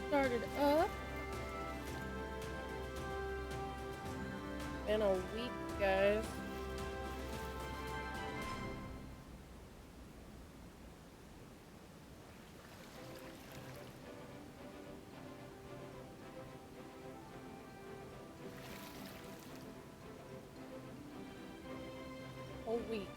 started up. Been a week, guys. Whole week.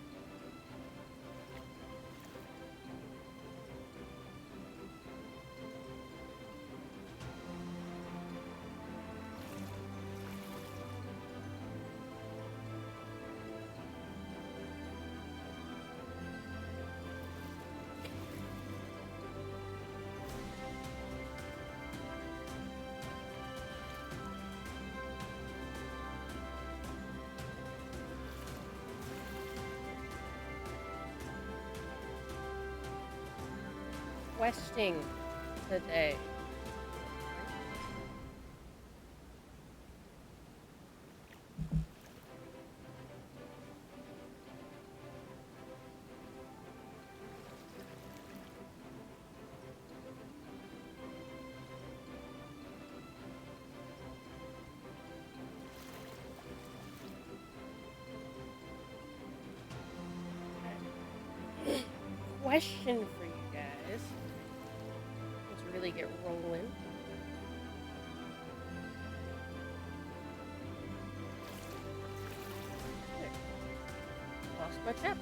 Questing today. Question for you guys. Let's really get rolling. There. Lost my chapstick.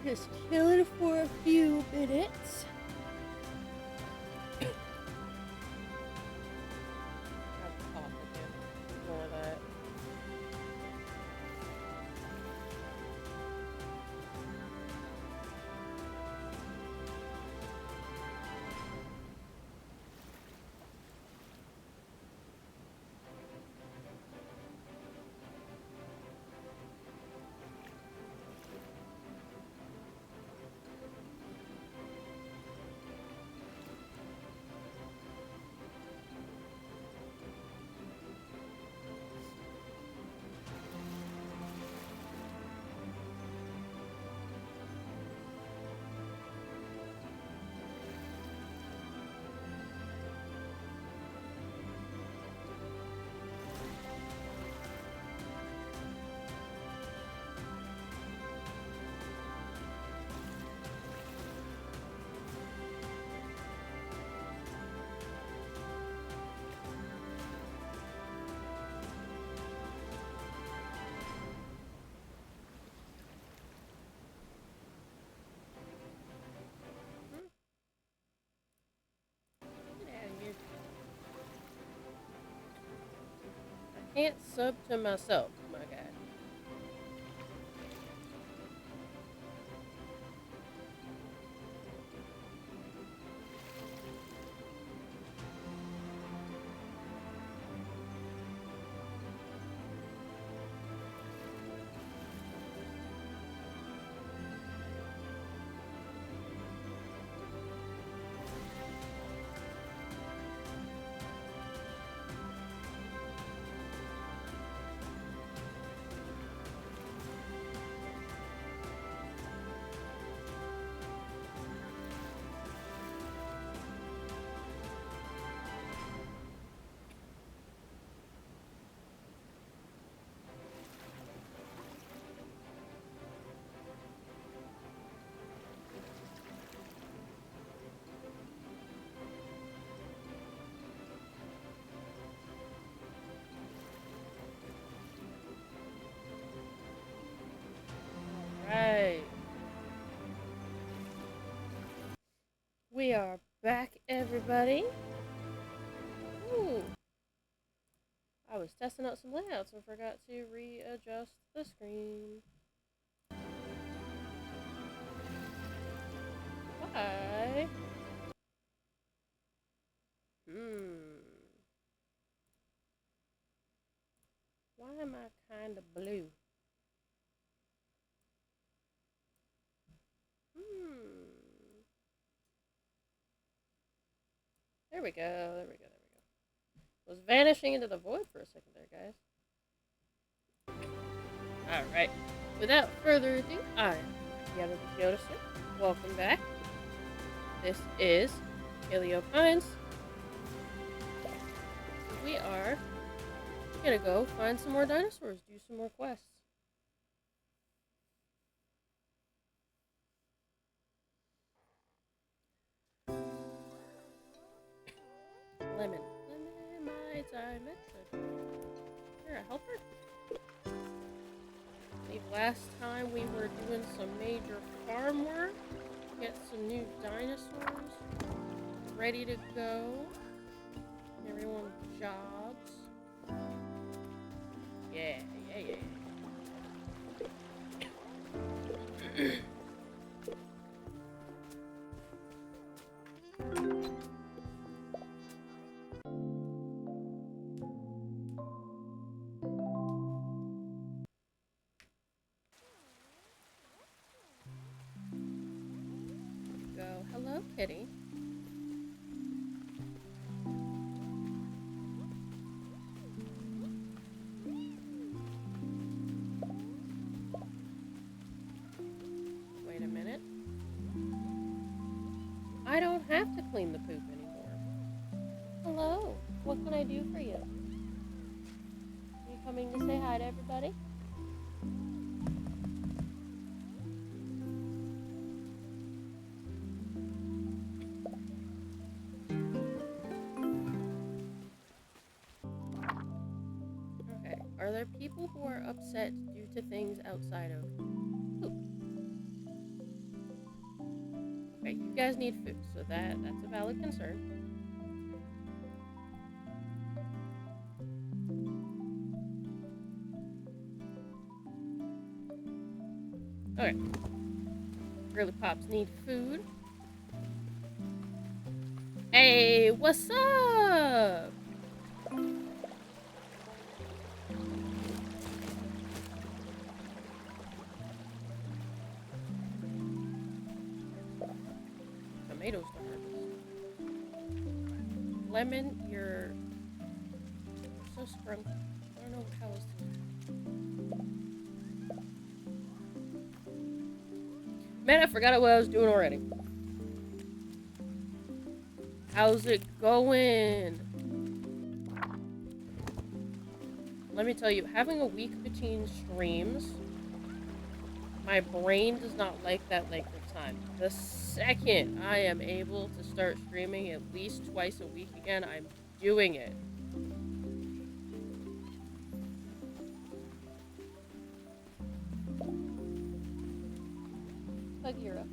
Just chilling for a few minutes. I've coughed again. Ignore that. Get out of here. I can't sub to myself, my guy. back, everybody. Ooh. I was testing out some layouts and forgot to readjust the screen. Why? Why am I kind of blue? There we go, there we go, there we go. Was vanishing into the void for a second there, guys. Alright. Without further ado, I am MacchiatoPlays. Welcome back. This is Paleo Pines. We are gonna go find some more dinosaurs, do some more quests. Lemon, my diamond. You're a helper? I believe last time we were doing some major farm work. Get some new dinosaurs ready to go. Everyone jobs. Yeah. Go. Hello, kitty. Wait a minute. I don't have to clean the poop anymore. Hello. What can I do for you? Are you coming to say hi to everybody? Okay. Are there people who are upset due to things outside of poop? Okay, you guys need food, so that's a valid concern. Okay. Girly Pops need food. Hey, what's up? Tomatoes to harvest. Lemon, you're so scrumpy. I don't know how else to. Man, I forgot what I was doing already. How's it going? Let me tell you, having a week between streams, my brain does not like that length of time. The second I am able to start streaming at least twice a week again, I'm doing it. Bagheera.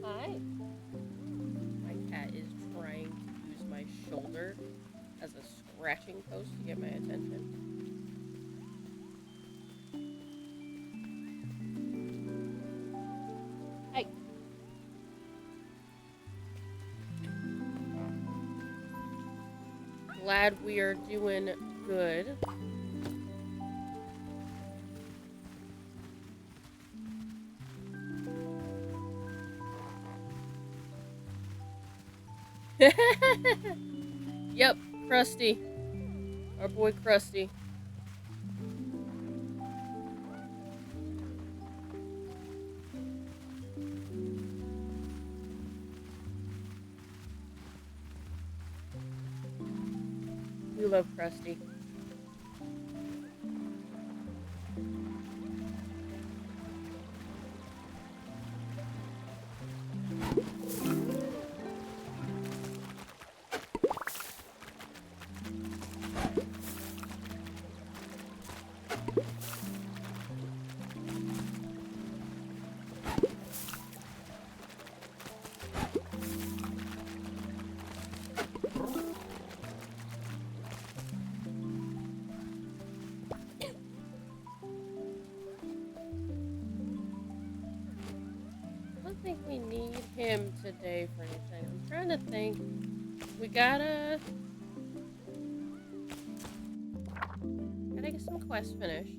Hi. My cat is trying to use my shoulder as a scratching post to get my attention. Hey. Glad we are doing good. Yep, Krusty. Our boy Krusty. We love Krusty. think we need him today for anything. I'm trying to think. We gotta get some quests finished.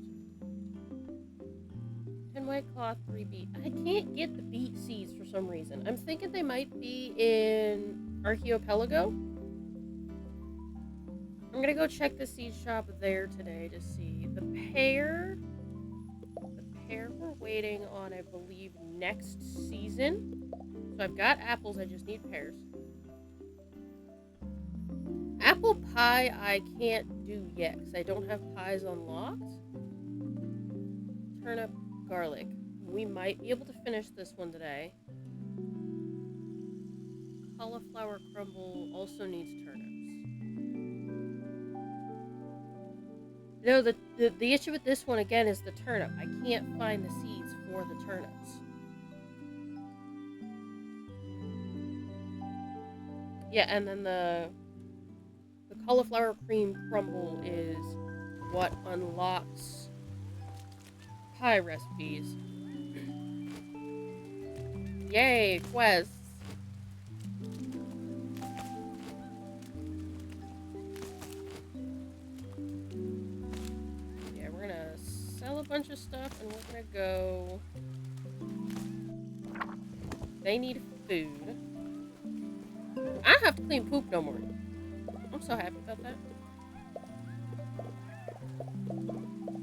10 white cloth, 3 beet. I can't get the beet seeds for some reason. I'm thinking they might be in MacchiatoPlays. I'm gonna go check the seed shop there today to see. The pear we're waiting on, I believe, next season. So I've got apples, I just need pears. Apple pie I can't do yet because I don't have pies unlocked. Turnip, garlic. We might be able to finish this one today. Cauliflower crumble also needs turnips. No, the issue with this one again is the turnip. I can't find the seeds for the turnips. Yeah, and then the cauliflower cream crumble is what unlocks pie recipes. Yay, quests! Yeah, we're gonna sell a bunch of stuff and we're gonna go. They need food. I don't have to clean poop no more. I'm so happy about that. I'm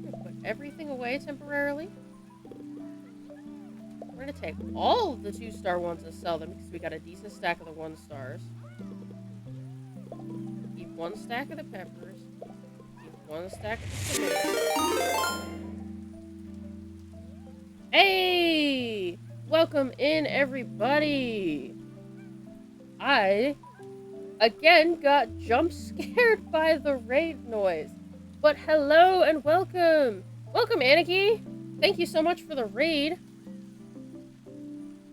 gonna put everything away temporarily. We're gonna take all of the 2-star ones and sell them because we got a decent stack of the 1-stars. Keep 1 stack of the peppers. Keep 1 stack of the tomatoes. Hey! Welcome in, everybody! I, again, got jump scared by the raid noise. But hello and welcome! Welcome, Anarchy! Thank you so much for the raid.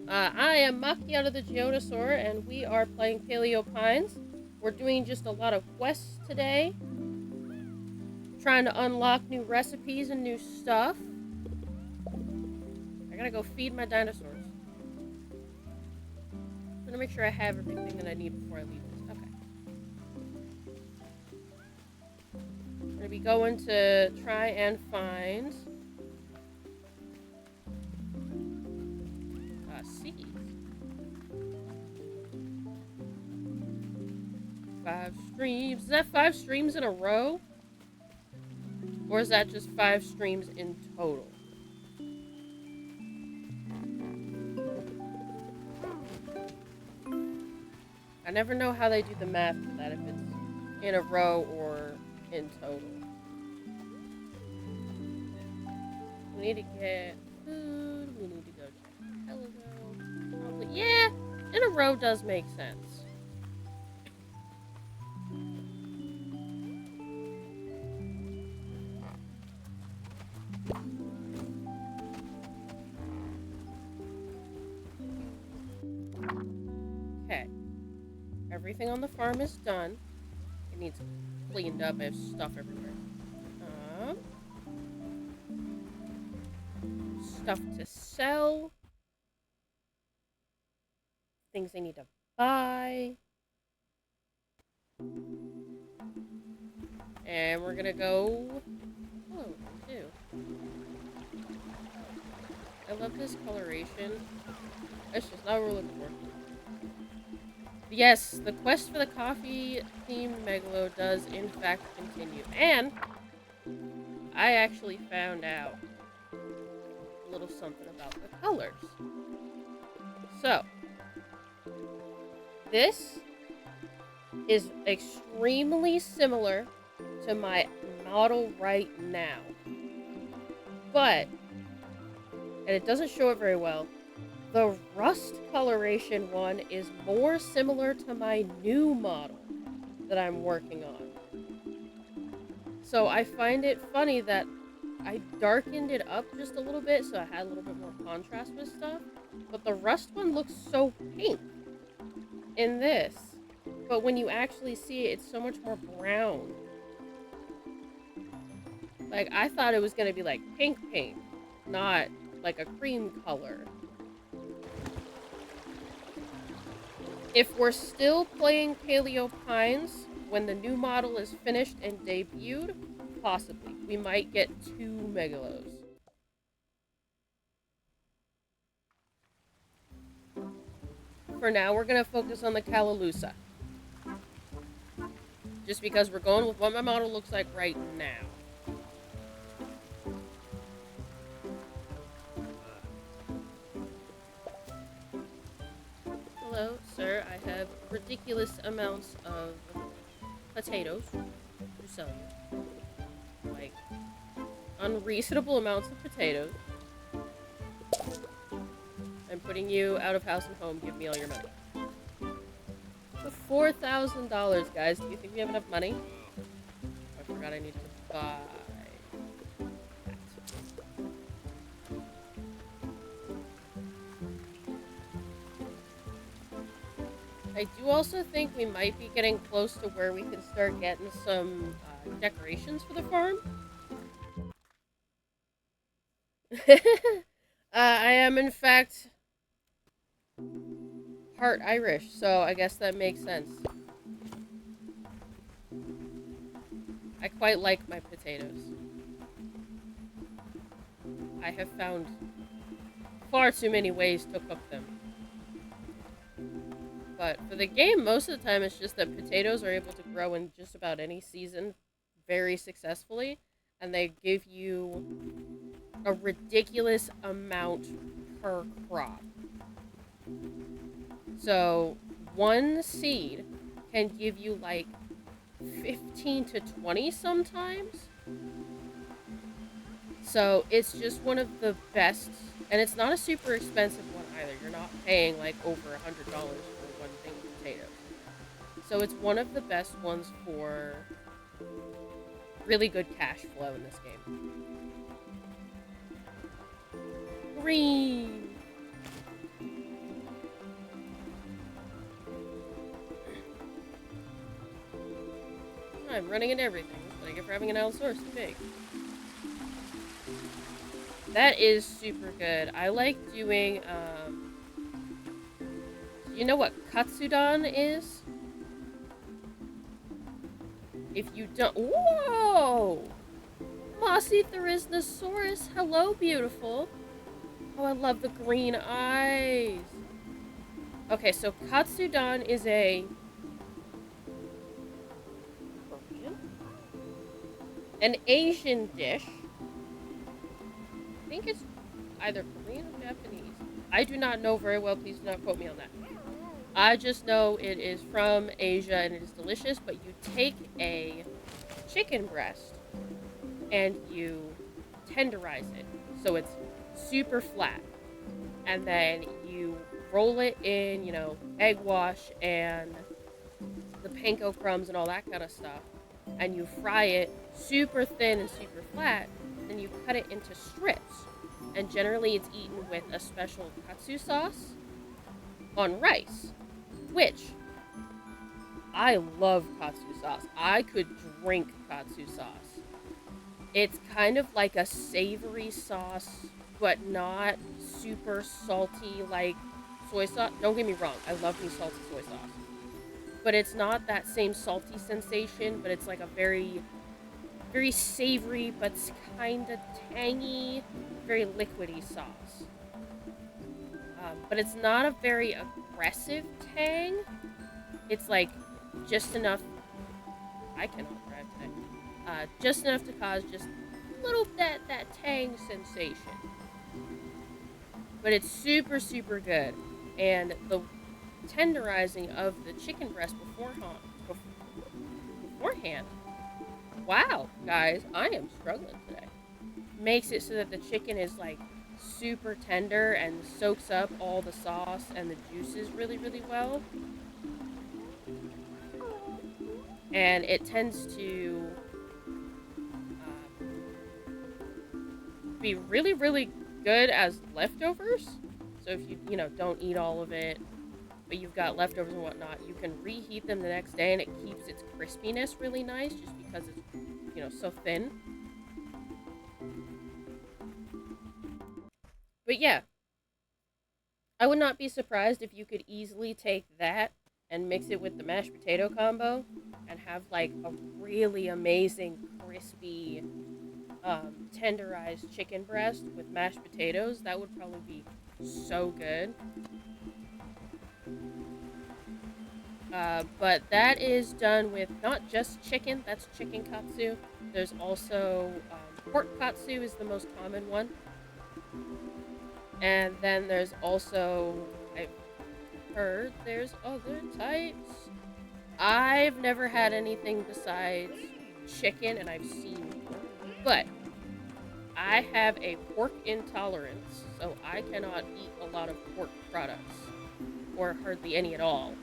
I am MacchiatoPlays, and we are playing Paleo Pines. We're doing just a lot of quests today. Trying to unlock new recipes and new stuff. I gotta go feed my dinosaurs. I'm gonna make sure I have everything that I need before I leave this. Okay. We're gonna be going to try and find seeds. 5 streams. Is that 5 streams in a row? Or is that just 5 streams in total? I never know how they do the math for that, if it's in a row or in total. We need to get food. We need to go check Paleo. Probably, yeah, in a row does make sense. Okay. Everything on the farm is done. It needs cleaned up. I have stuff everywhere. Stuff to sell. Things I need to buy. And we're gonna go... Oh, too. I love this coloration. That's just not what we're looking for. Yes, the quest for the coffee-themed Megalo does, in fact, continue. And I actually found out a little something about the colors. So, this is extremely similar to my model right now. But, and it doesn't show it very well, the rust coloration one is more similar to my new model that I'm working on. So I find it funny that I darkened it up just a little bit so I had a little bit more contrast with stuff. But the rust one looks so pink in this. But when you actually see it, it's so much more brown. Like, I thought it was going to be like pink, not like a cream color. If we're still playing Paleo Pines when the new model is finished and debuted, possibly. We might get 2 Megalos. For now, we're going to focus on the Callaloosa. Just because we're going with what my model looks like right now. Hello, sir. I have ridiculous amounts of potatoes to sell you. Like, unreasonable amounts of potatoes. I'm putting you out of house and home. Give me all your money. For $4,000, guys. Do you think we have enough money? I forgot I need to buy that. I do also think we might be getting close to where we can start getting some decorations for the farm. I am, in fact, part Irish, so I guess that makes sense. I quite like my potatoes. I have found far too many ways to cook them. But for the game, most of the time, it's just that potatoes are able to grow in just about any season very successfully, and they give you a ridiculous amount per crop. So, one seed can give you like 15 to 20 sometimes. So, it's just one of the best, and it's not a super expensive one either. You're not paying like over $100 for one thing of potatoes. So, it's one of the best ones for really good cash flow in this game. Green! I'm running into everything. That's what I get for having an Allosaurus too big. That is super good. I like doing, you know what Katsudon is? If you don't... Whoa! Mossy Theriznosaurus. Hello, beautiful. Oh, I love the green eyes. Okay, so Katsudon is a... Korean? An Asian dish. I think it's either Korean or Japanese. I do not know very well. Please do not quote me on that. I just know it is from Asia and it is delicious, but you take a chicken breast and you tenderize it so it's super flat. And then you roll it in, you know, egg wash and the panko crumbs and all that kind of stuff. And you fry it super thin and super flat. Then you cut it into strips. And generally it's eaten with a special katsu sauce on rice. Which, I love katsu sauce. I could drink katsu sauce. It's kind of like a savory sauce, but not super salty like soy sauce. Don't get me wrong, I love me salty soy sauce. But it's not that same salty sensation, but it's like a very, very savory, but kind of tangy, very liquidy sauce. But it's not a very aggressive tang. It's like just enough. I cannot drive today. Just enough to cause just a little that tang sensation. But it's super, super good. And the tenderizing of the chicken breast beforehand. Wow, guys, I am struggling today. Makes it so that the chicken is like super tender and soaks up all the sauce and the juices really, really well. And it tends to be really, really good as leftovers. So if you don't eat all of it, but you've got leftovers and whatnot, you can reheat them the next day and it keeps its crispiness really nice just because it's, so thin. But yeah, I would not be surprised if you could easily take that and mix it with the mashed potato combo and have like a really amazing crispy tenderized chicken breast with mashed potatoes, that would probably be so good. But that is done with not just chicken, that's chicken katsu. There's also pork katsu is the most common one. And then there's also, I've heard there's other types. I've never had anything besides chicken, and I've seen pork. But I have a pork intolerance, so I cannot eat a lot of pork products, or hardly any at all,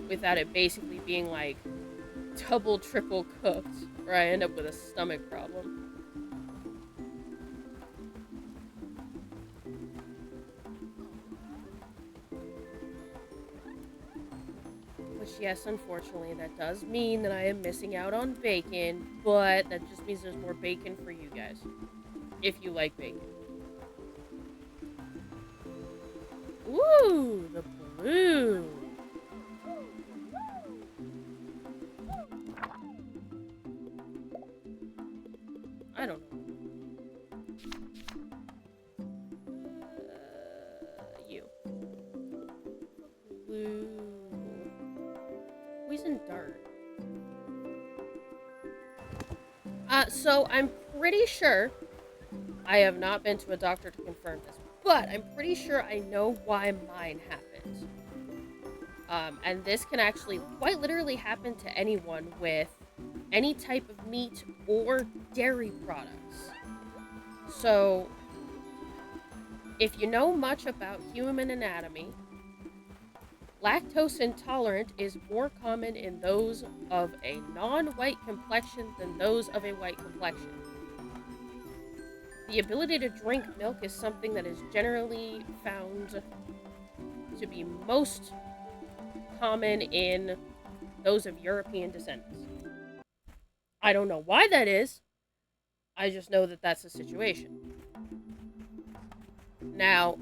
without it basically being like double, triple cooked, or I end up with a stomach problem. Which, yes, unfortunately, that does mean that I am missing out on bacon, but that just means there's more bacon for you guys, if you like bacon. Ooh, the blue. I don't know. You. Blue. Poison dart. So I'm pretty sure, I have not been to a doctor to confirm this, but I'm pretty sure I know why mine happened. And this can actually quite literally happen to anyone with any type of meat or dairy products. So, if you know much about human anatomy, lactose intolerant is more common in those of a non-white complexion than those of a white complexion. The ability to drink milk is something that is generally found to be most common in those of European descendants. I don't know why that is. I just know that that's the situation. Now,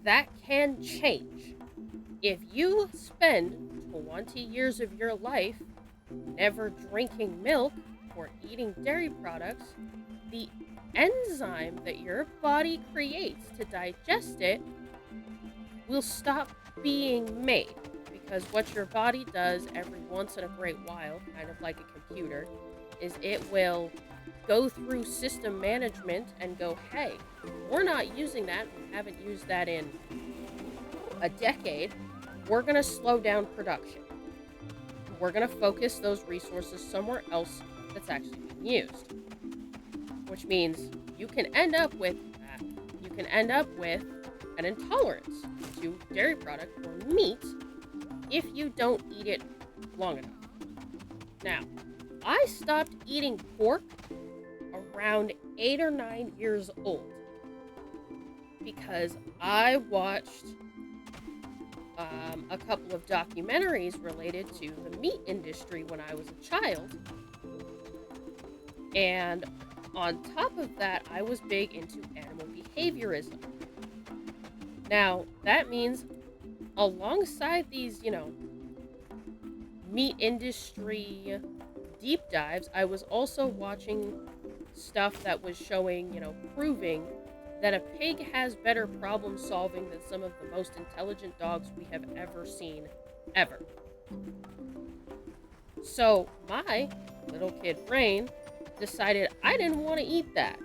that can change. If you spend 20 years of your life never drinking milk or eating dairy products, the enzyme that your body creates to digest it will stop being made. Because what your body does every once in a great while, kind of like a computer, is it will go through system management and go, hey, we're not using that, we haven't used that in a decade, we're going to slow down production. We're going to focus those resources somewhere else that's actually being used. Which means you can end up with an intolerance to dairy product or meat if you don't eat it long enough. Now, I stopped eating pork around 8 or 9 years old because I watched a couple of documentaries related to the meat industry when I was a child. And on top of that, I was big into animal behaviorism. Now, that means alongside these, meat industry deep dives, I was also watching stuff that was showing, proving that a pig has better problem solving than some of the most intelligent dogs we have ever seen, ever. So my little kid brain decided I didn't want to eat that.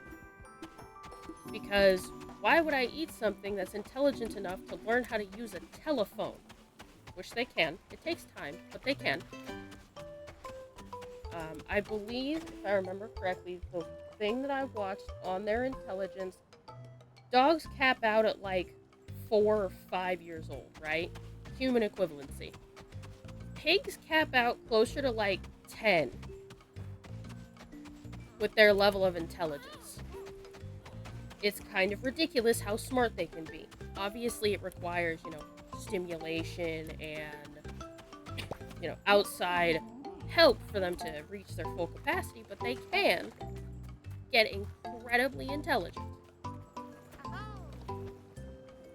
Because why would I eat something that's intelligent enough to learn how to use a telephone? Which they can. It takes time, but they can. I believe, if I remember correctly, the thing that I watched on their intelligence, dogs cap out at like 4 or 5 years old, right? Human equivalency. Pigs cap out closer to like 10 with their level of intelligence. It's kind of ridiculous how smart they can be. Obviously, it requires, stimulation and, outside help for them to reach their full capacity, but they can get incredibly intelligent.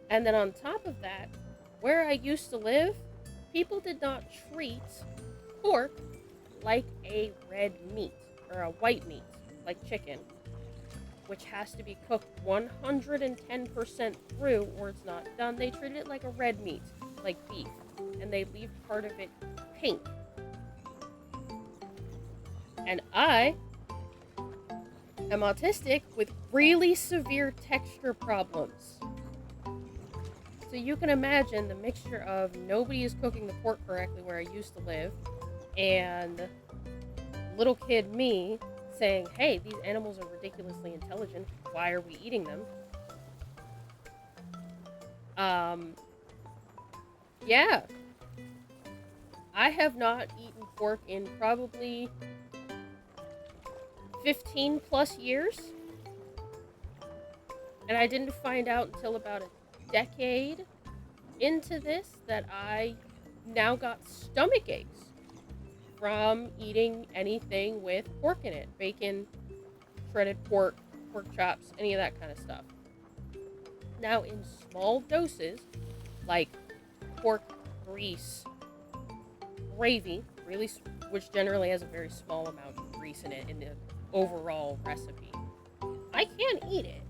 And then on top of that, where I used to live, people did not treat pork like a red meat or a white meat, like chicken, which has to be cooked 110% through or it's not done. They treated it like a red meat, like beef, and they leave part of it pink. And I am autistic with really severe texture problems. So you can imagine the mixture of nobody is cooking the pork correctly where I used to live, and little kid me saying, hey, these animals are ridiculously intelligent. Why are we eating them? Yeah. I have not eaten pork in probably 15 plus years. And I didn't find out until about a decade into this that I now got stomach aches from eating anything with pork in it. Bacon, shredded pork, pork chops, any of that kind of stuff. Now in small doses, like pork grease, gravy, really, which generally has a very small amount of grease in it in the overall recipe, I can eat it.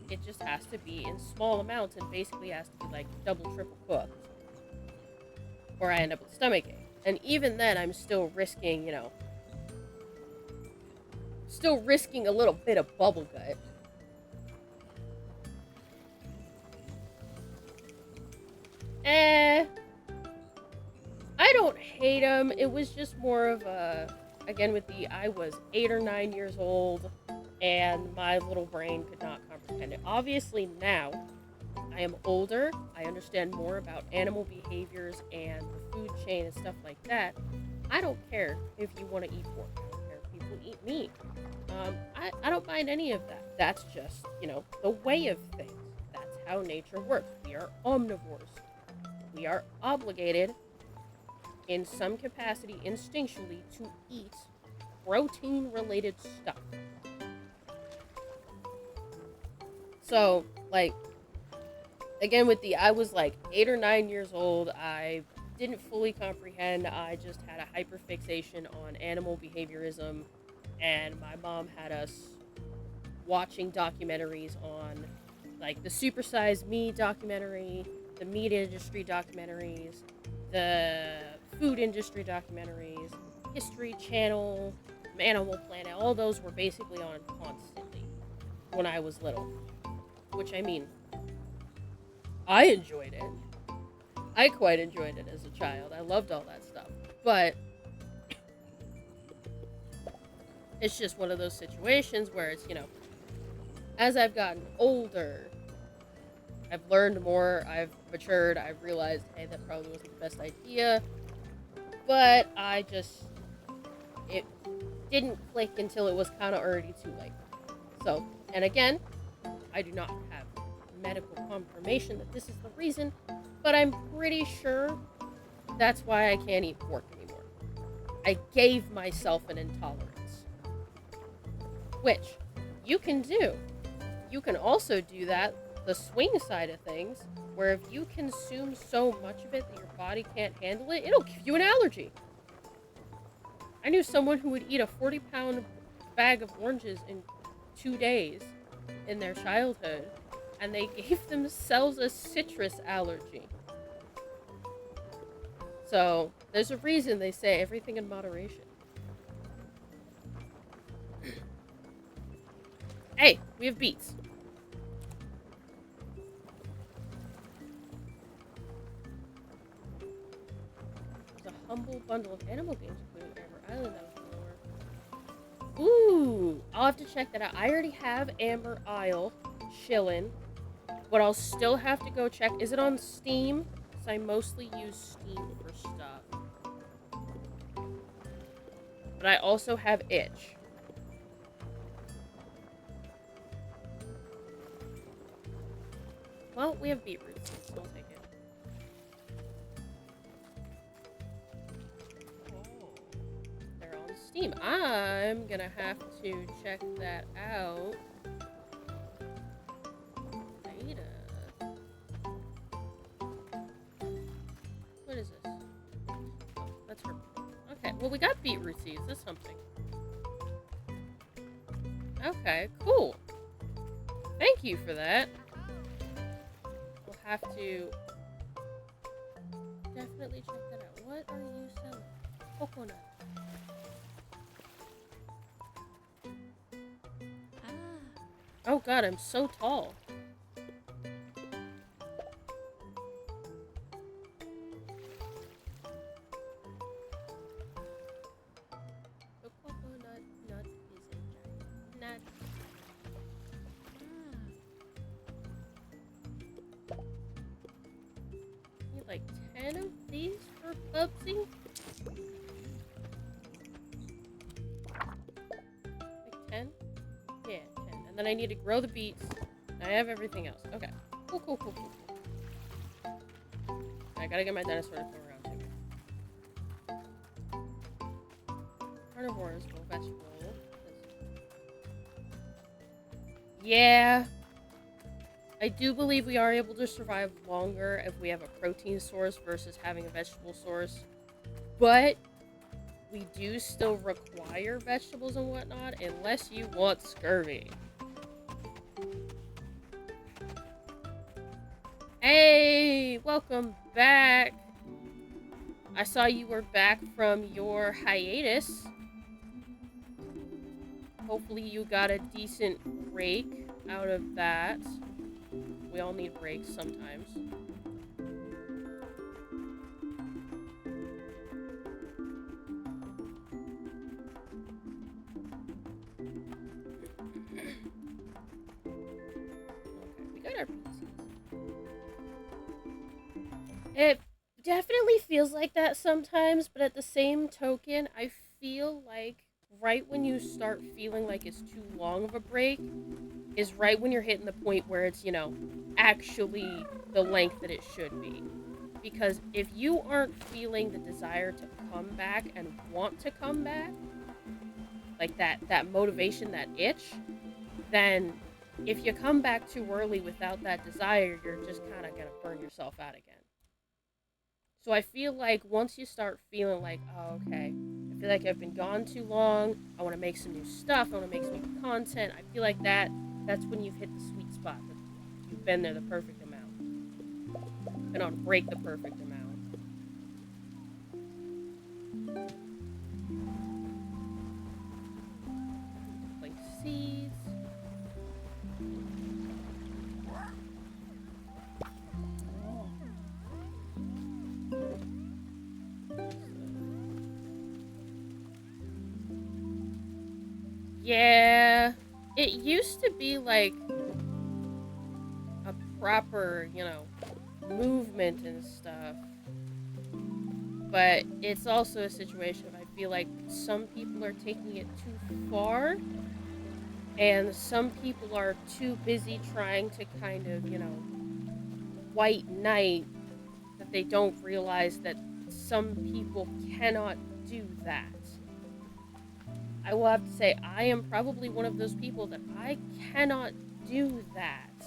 It just has to be in small amounts and basically has to be like double, triple cooked, or I end up with stomach ache. And even then, I'm still risking, a little bit of bubble gut. I don't hate them. It was just more of a, again, I was 8 or 9 years old, and my little brain could not comprehend it. Obviously now, I am older, I understand more about animal behaviors and the food chain and stuff like that. I don't care if you want to eat pork. I don't care if people eat meat. I don't mind any of that. That's just, the way of things. That's how nature works. We are omnivores. We are obligated, in some capacity, instinctually, to eat protein-related stuff. So, again, I was 8 or 9 years old. I didn't fully comprehend. I just had a hyperfixation on animal behaviorism, and my mom had us watching documentaries on, the Super Size Me documentary, the meat industry documentaries, the food industry documentaries, History Channel, Animal Planet. All those were basically on constantly when I was little. Which, I mean, I enjoyed it. I quite enjoyed it as a child. I loved all that stuff. But it's just one of those situations where it's, as I've gotten older, I've learned more, I've matured, I've realized, hey, that probably wasn't the best idea. But it didn't click until it was kind of already too late. So, and again, I do not have medical confirmation that this is the reason, but I'm pretty sure that's why I can't eat pork anymore. I gave myself an intolerance, which you can do. You can also do that, the swing side of things, where if you consume so much of it that your body can't handle it, it'll give you an allergy. I knew someone who would eat a 40-pound bag of oranges in 2 days in their childhood, and they gave themselves a citrus allergy. So, there's a reason they say everything in moderation. Hey, we have beets. There's a humble bundle of animal games, including Amber Island, that was lower. Ooh, I'll have to check that out. I already have Amber Isle chillin', but I'll still have to go check. Is it on Steam? Because I mostly use Steam for stuff. But I also have Itch. Well, we have beetroots, so I'll take it. Oh, they're on Steam. I'm gonna have to check that out. Beta. Well, we got beetroot seeds. That's something. Okay, cool. Thank you for that. We'll have to definitely check that out. What are you selling? Coconut. Oh god, I'm so tall. The coconut nut is a giant nut. Need like 10 of these for Bubsy? Like 10? Yeah, 10. And then I need to grow the beets. I have everything else. Okay. Cool. I gotta get my dinosaur to come around too. Carnivores, no vegetable. Yeah. I do believe we are able to survive longer if we have a protein source versus having a vegetable source. But we do still require vegetables and whatnot unless you want scurvy. Hey, welcome back. I saw you were back from your hiatus. Hopefully you got a decent break out of that. We all need breaks sometimes. Okay, we got our pieces. It definitely feels like that sometimes, but at the same token, I feel like right when you start feeling like it's too long of a break is right when you're hitting the point where it's, you know, actually the length that it should be. Because if you aren't feeling the desire to come back and want to come back, like that motivation, that itch, then if you come back too early without that desire, you're just kind of going to burn yourself out again. So I feel like once you start feeling like, oh, okay, I feel like I've been gone too long, I want to make some new stuff, I want to make some new content, I feel like that's when you've hit the sweet spot. You've been there the perfect amount. Been on break the perfect amount. Like seeds. Yeah, it used to be like a proper, you know, movement and stuff. But it's also a situation of I feel like some people are taking it too far, and some people are too busy trying to kind of, you know, white knight that they don't realize that some people cannot do that. I will have to say, I am probably one of those people that I cannot do that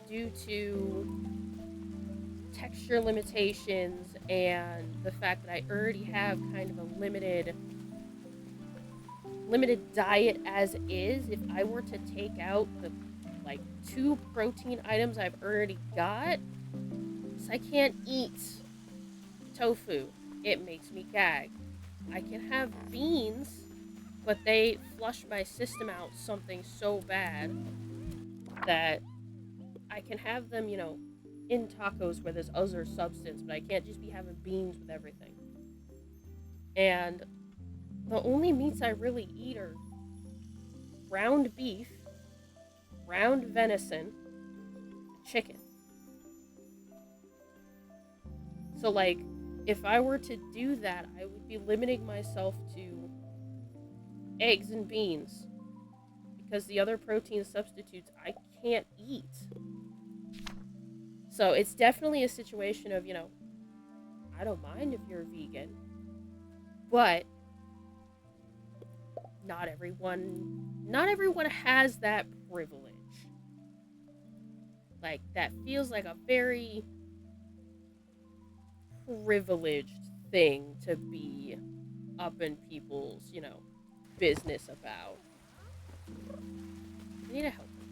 due to texture limitations and the fact that I already have kind of a limited diet as is. If I were to take out the like 2 protein items I've already got, so I can't eat tofu. It makes me gag. I can have beans, but they flush my system out something so bad that I can have them, you know, in tacos where there's other substance, but I can't just be having beans with everything. And the only meats I really eat are ground beef, ground venison, chicken. So, like, if I were to do that, I would be limiting myself to eggs and beans because the other protein substitutes I can't eat. So it's definitely a situation of, you know, I don't mind if you're vegan, but not everyone has that privilege. Like, that feels like a very privileged thing to be up in people's, business about. I need to help him.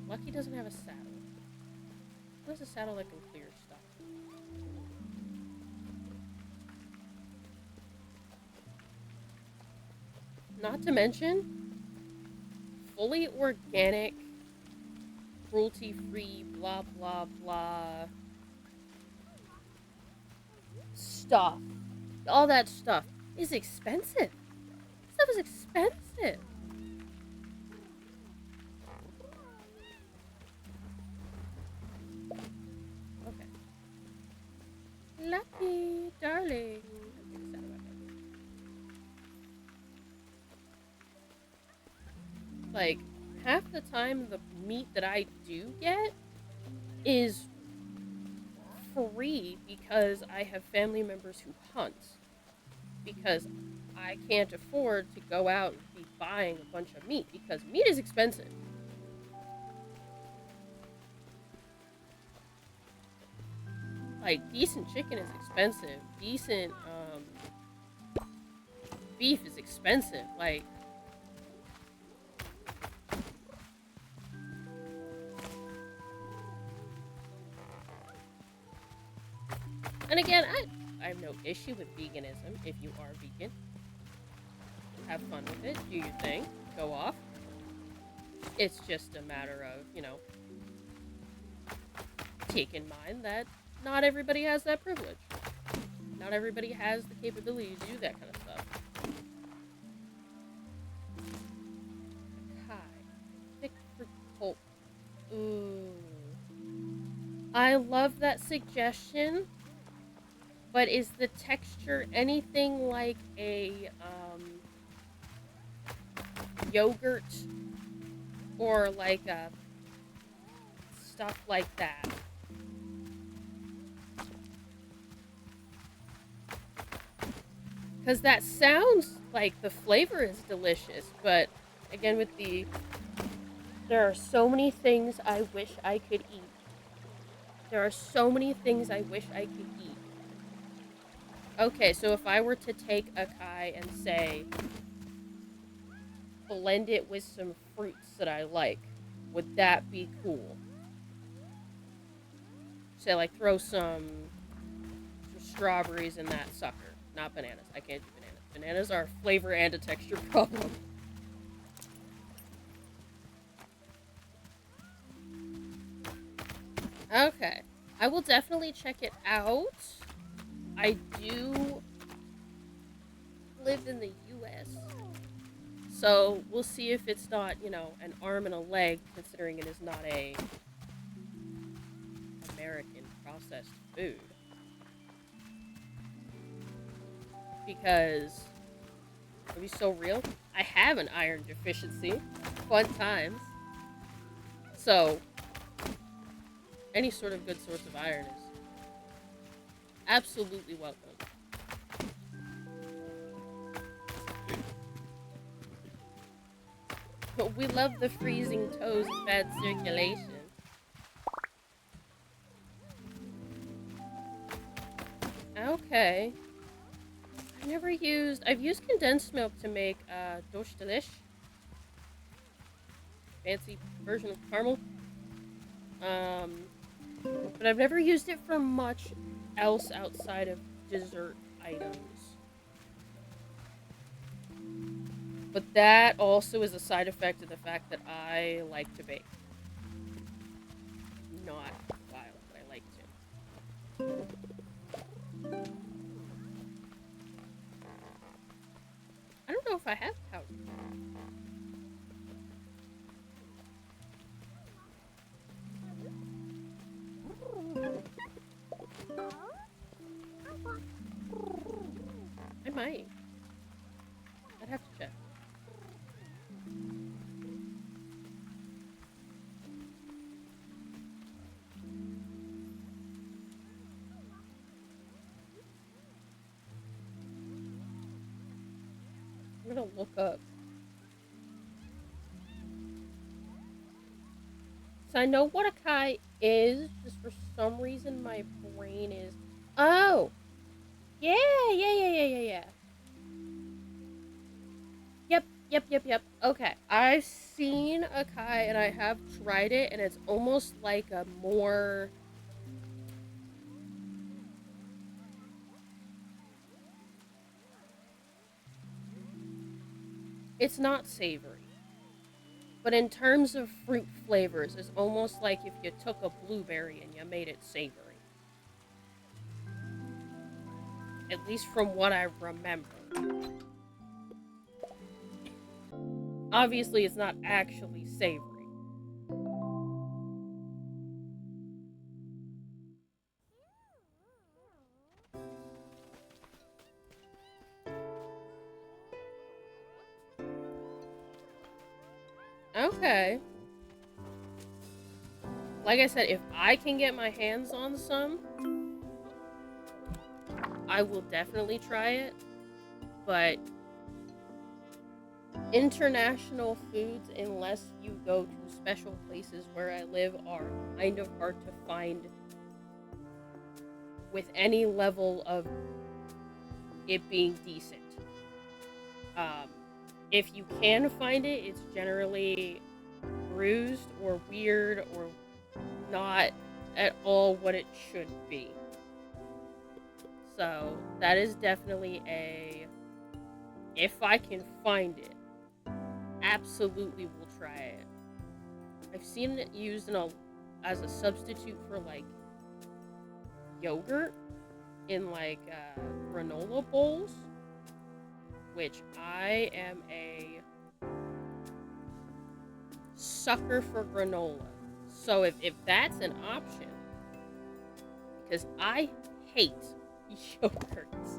Lucky doesn't have a saddle. What is a saddle that can clear stuff? Not to mention, fully organic, cruelty-free, blah, blah, blah stuff. All that stuff is expensive. Stuff is expensive. Okay. Lucky, darling. Like, half the time the meat that I do get is free because I have family members who hunt. Because I can't afford to go out and be buying a bunch of meat because meat is expensive. Like, decent chicken is expensive. Decent, beef is expensive. Like, and again, I have no issue with veganism. If you are vegan, have fun with it. Do your thing. Go off. It's just a matter of, take in mind that not everybody has that privilege. Not everybody has the capability to do that kind of stuff. Hi. Pick for pulp. Ooh. I love that suggestion. But is the texture anything like a yogurt or like a stuff like that? Because that sounds like the flavor is delicious, but again, there are so many things I wish I could eat. There are so many things I wish I could eat. Okay, so if I were to take a Kai and say, blend it with some fruits that I like, would that be cool? Say, like, throw some strawberries in that sucker. Not bananas. I can't do bananas. Bananas are a flavor and a texture problem. Okay. I will definitely check it out. I do live in the US. So we'll see if it's not, an arm and a leg, considering it is not a American processed food. Because, to be so real, I have an iron deficiency. Fun times. So, any sort of good source of iron is absolutely welcome. But we love the freezing toes and bad circulation. Okay. I've used condensed milk to make dosh delish. Fancy version of caramel. But I've never used it for much else outside of dessert items. But that also is a side effect of the fact that I like to bake. Not wild, but I like to. I don't know if I have powder. I might. I'd have to check. I'm gonna look up. So I know what a kai is, just for some reason my brain is... Oh! Yeah. Yep. Okay, I've seen acai and I have tried it, and it's almost like a more. It's not savory, but in terms of fruit flavors, it's almost like if you took a blueberry and you made it savory. At least from what I remember. Obviously, it's not actually savory. Okay. Like I said, if I can get my hands on some, I will definitely try it. But international foods, unless you go to special places where I live, are kind of hard to find with any level of it being decent. Um, if you can find it, it's generally bruised or weird or not at all what it should be. So that is definitely a, if I can find it, absolutely will try it. I've seen it used in a as a substitute for like yogurt in like granola bowls, which I am a sucker for granola. So if that's an option, because I hate yogurts.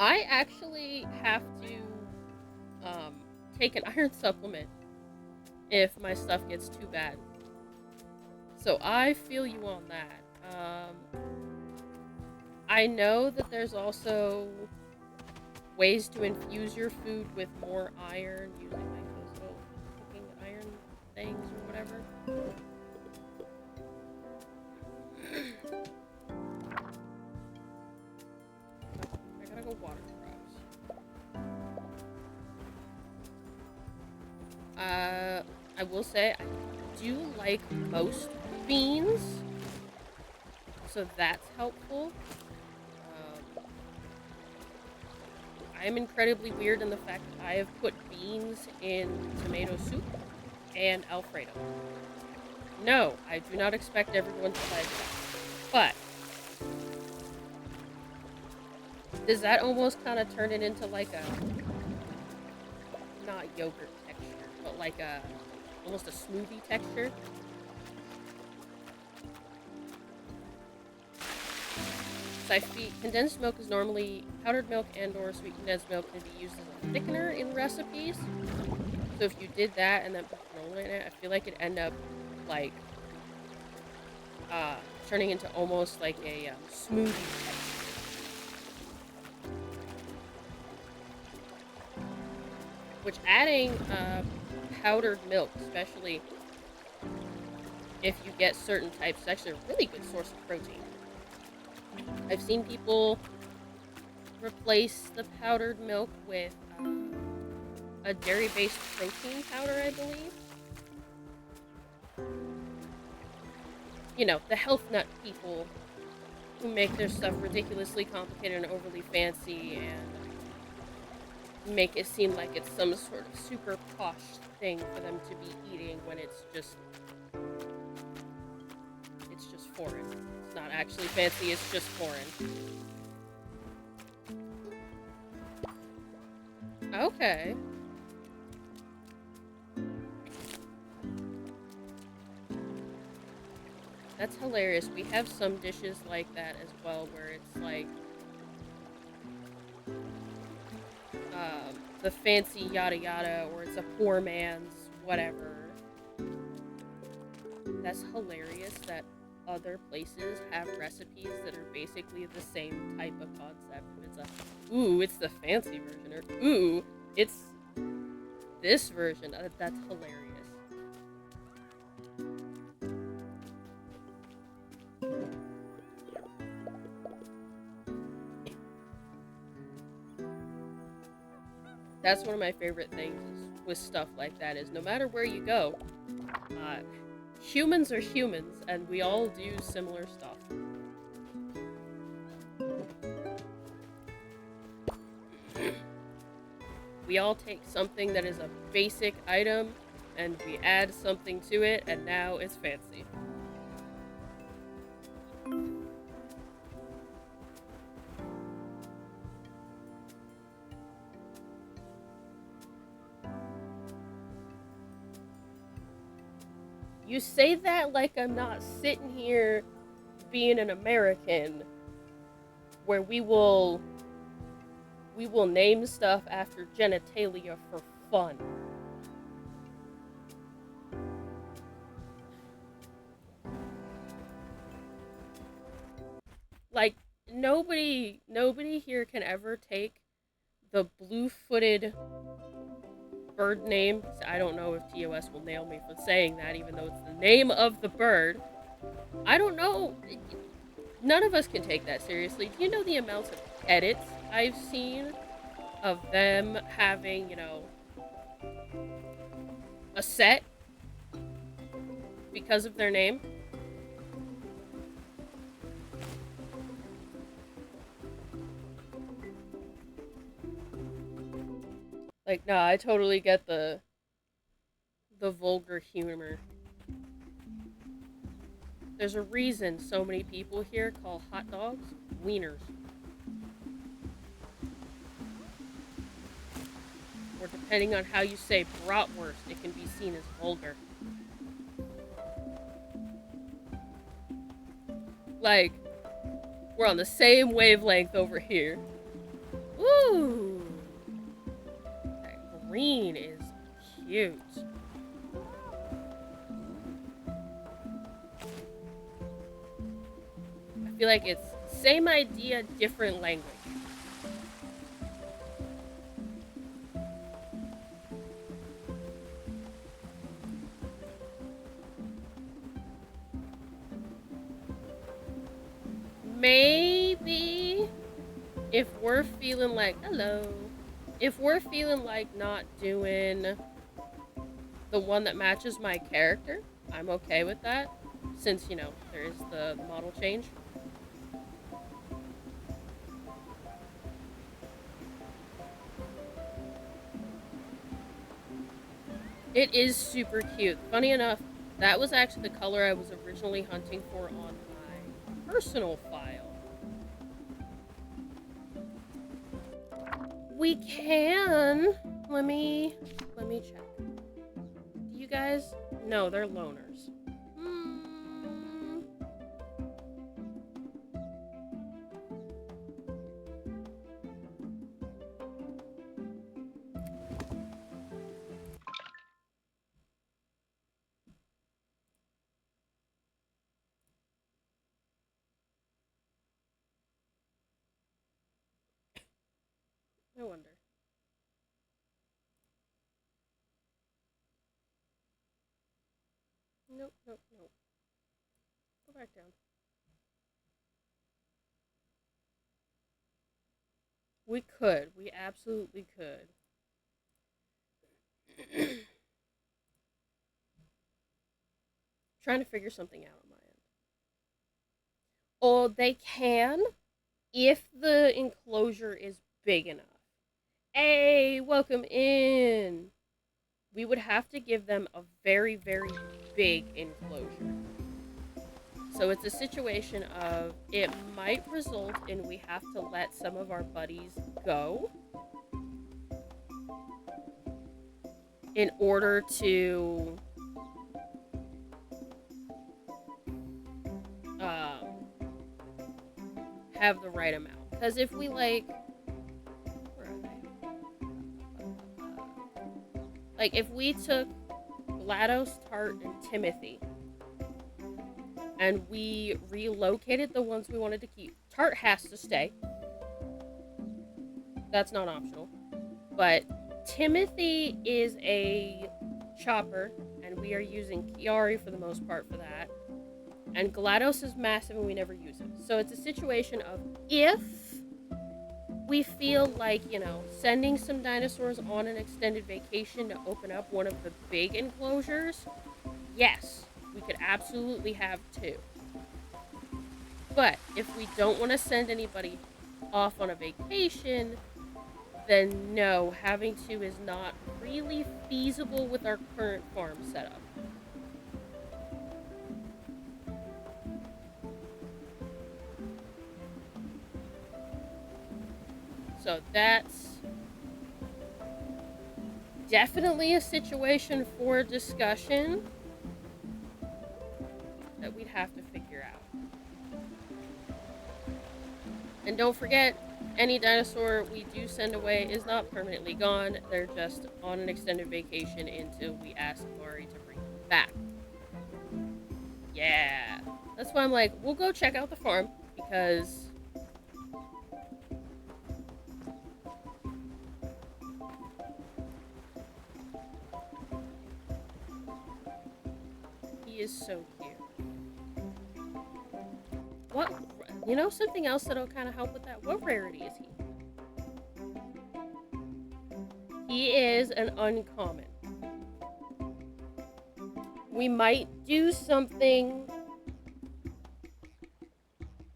I actually have to take an iron supplement if my stuff gets too bad. So I feel you on that. I know that there's also ways to infuse your food with more iron using like those little cooking iron things or whatever. I gotta go water crops. I will say I do like most beans, so that's helpful. I am incredibly weird in the fact that I have put beans in tomato soup and Alfredo. No, I do not expect everyone to like that. But does that almost kind of turn it into like a, not yogurt texture, but like a, almost a smoothie texture? So I feel condensed milk is normally powdered milk and or sweet condensed milk can be used as a thickener in recipes. So if you did that and then put granola in it, I feel like it'd end up like turning into almost like a smoothie texture. Which adding powdered milk, especially if you get certain types, is actually a really good source of protein. I've seen people replace the powdered milk with a dairy-based protein powder, I believe. You know, the health nut people who make their stuff ridiculously complicated and overly fancy and make it seem like it's some sort of super posh thing for them to be eating when it's just foreign. It's not actually fancy, it's just foreign. Okay. That's hilarious. We have some dishes like that as well, where it's like the fancy yada yada, or it's a poor man's whatever. That's hilarious that other places have recipes that are basically the same type of concept. It's a, ooh, it's the fancy version, or ooh, it's this version. That's hilarious. that's one of my favorite things with stuff like that is no matter where you go, humans are humans, and we all do similar stuff. We all take something that is a basic item, and we add something to it, and now it's fancy. You say that like I'm not sitting here being an American where we will name stuff after genitalia for fun. Like nobody here can ever take the blue-footed bird name. I don't know if TOS will nail me for saying that, even though it's the name of the bird. I don't know. None of us can take that seriously. Do you know the amounts of edits I've seen of them having, a set because of their name? Like, nah, I totally get the vulgar humor. There's a reason so many people here call hot dogs wieners. Or depending on how you say bratwurst, it can be seen as vulgar. Like, we're on the same wavelength over here. Ooh! That green is cute. I feel like it's same idea, different language. Maybe if we're feeling like, hello, if we're feeling like not doing the one that matches my character, I'm okay with that, since, there is the model change. It is super cute. Funny enough, that was actually the color I was originally hunting for on my personal file. We can. Let me check. Do you guys? No, they're loners. I wonder. Nope. Go back down. We could. We absolutely could. Trying to figure something out on my end. Or they can if the enclosure is big enough. Hey, welcome in. We would have to give them a very, very big enclosure. So it's a situation of it might result in we have to let some of our buddies go in order to have the right amount. Because if we where are they? Like if we took GLaDOS, Tart, and Timothy and we relocated the ones we wanted to keep. Tart has to stay. That's not optional. But Timothy is a chopper, and we are using Chiari for the most part for that. And GLaDOS is massive and we never use it. So it's a situation of if we feel like, you know, sending some dinosaurs on an extended vacation to open up one of the big enclosures, yes, we could absolutely have 2. But if we don't want to send anybody off on a vacation, then no, having 2 is not really feasible with our current farm setup. So that's definitely a situation for discussion that we'd have to figure out. And don't forget, any dinosaur we do send away is not permanently gone. They're just on an extended vacation until we ask Mari to bring them back. Yeah. That's why I'm like, we'll go check out the farm, because he is so cute. What, you know, something else that'll kind of help with that? What rarity is he? He is an uncommon. We might do something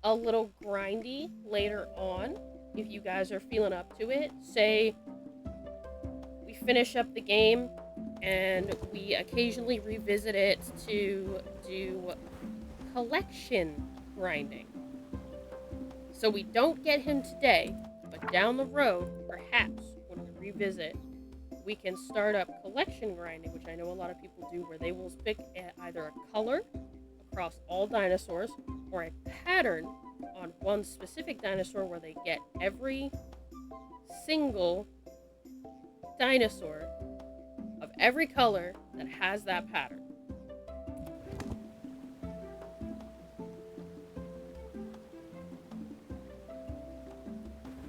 a little grindy later on if you guys are feeling up to it. Say we finish up the game and we occasionally revisit it to do collection grinding. So we don't get him today, but down the road, perhaps when we revisit, we can start up collection grinding, which I know a lot of people do, where they will pick either a color across all dinosaurs or a pattern on one specific dinosaur where they get every single dinosaur of every color that has that pattern.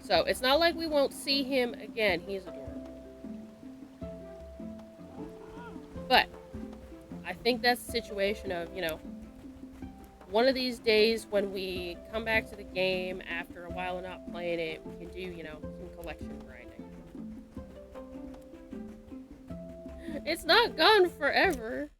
So it's not like we won't see him again. He's adorable. But I think that's the situation of, you know, one of these days when we come back to the game after a while of not playing it, we can do, you know, some collection grinding. It's not gone forever.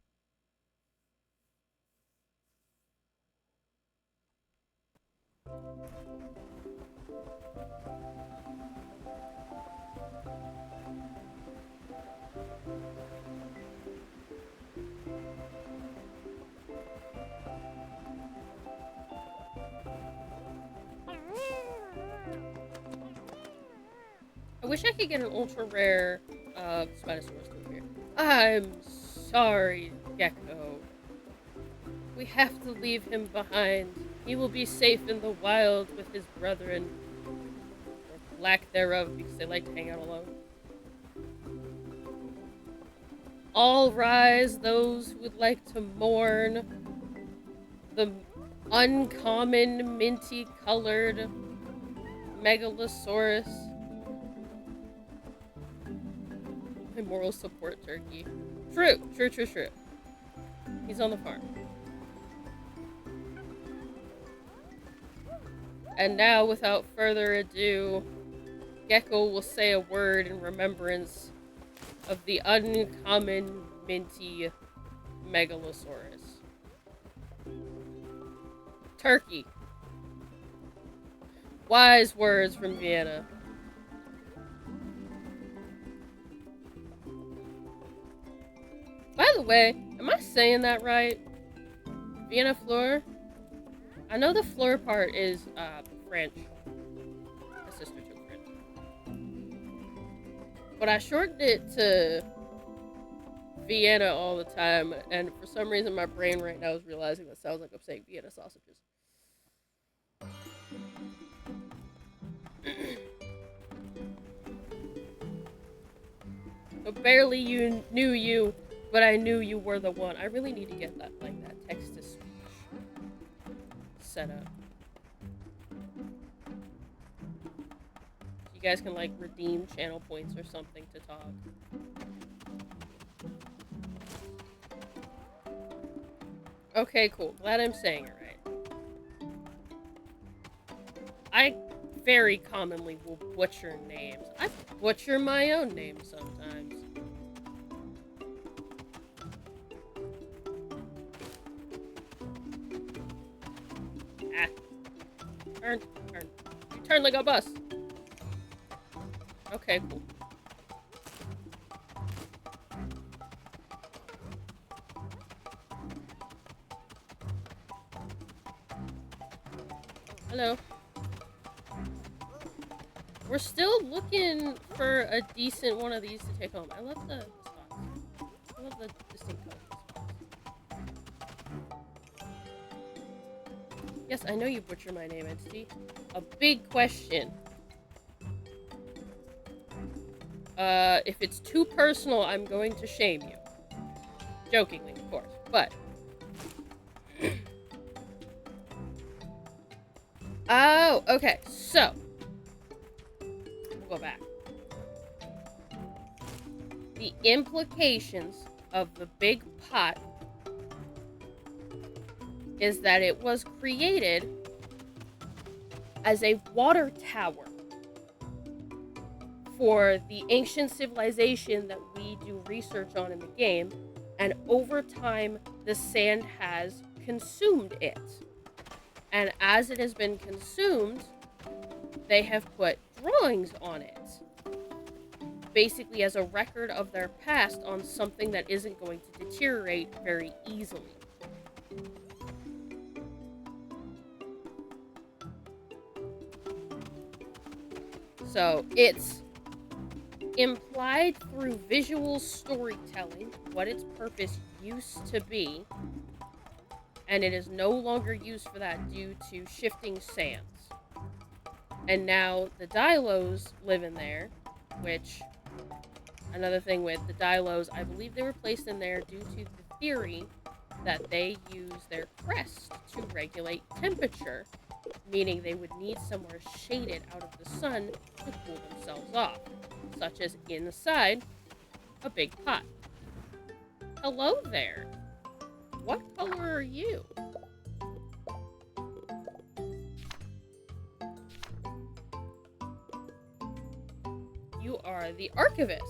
I wish I could get an ultra rare Spinosaurus through here. I'm sorry, Gecko. We have to leave him behind. He will be safe in the wild with his brethren. Or lack thereof, because they like to hang out alone. All rise, those who would like to mourn the uncommon, minty-colored Megalosaurus. My moral support turkey. True. He's on the farm. And now, without further ado, Gecko will say a word in remembrance of the uncommon, minty Megalosaurus. Turkey. Wise words from Vienna. By the way, am I saying that right? Vienna Fleur? I know the Fleur part is French. My sister took French. But I shortened it to Vienna all the time, and for some reason my brain right now is realizing that sounds like I'm saying Vienna sausages. So barely knew you, but I knew you were the one. I really need to get that, like, that text-to-speech set up. You guys can, like, redeem channel points or something to talk. Okay, cool. Glad I'm saying it right. I very commonly will butcher names. I butcher my own name sometimes. Ah. Turn. You turn like a bus. Okay, cool. Hello. We're still looking for a decent one of these to take home. I love the spots. I love the distinct colors. Yes, I know you butcher my name, Entity. A big question. If it's too personal, I'm going to shame you. Jokingly, of course, but... Oh, okay, so... We'll go back. The implications of the big pot is that it was created as a water tower for the ancient civilization that we do research on in the game, and over time the sand has consumed it. And as it has been consumed, they have put drawings on it, basically as a record of their past on something that isn't going to deteriorate very easily. So it's implied through visual storytelling what its purpose used to be, and it is no longer used for that due to shifting sands. And now the Dilos live in there, which, another thing with the Dilos, I believe they were placed in there due to the theory that they use their crest to regulate temperature, meaning they would need somewhere shaded out of the sun to cool themselves off, such as inside a big pot. Hello there. What color are you? You are the archivist.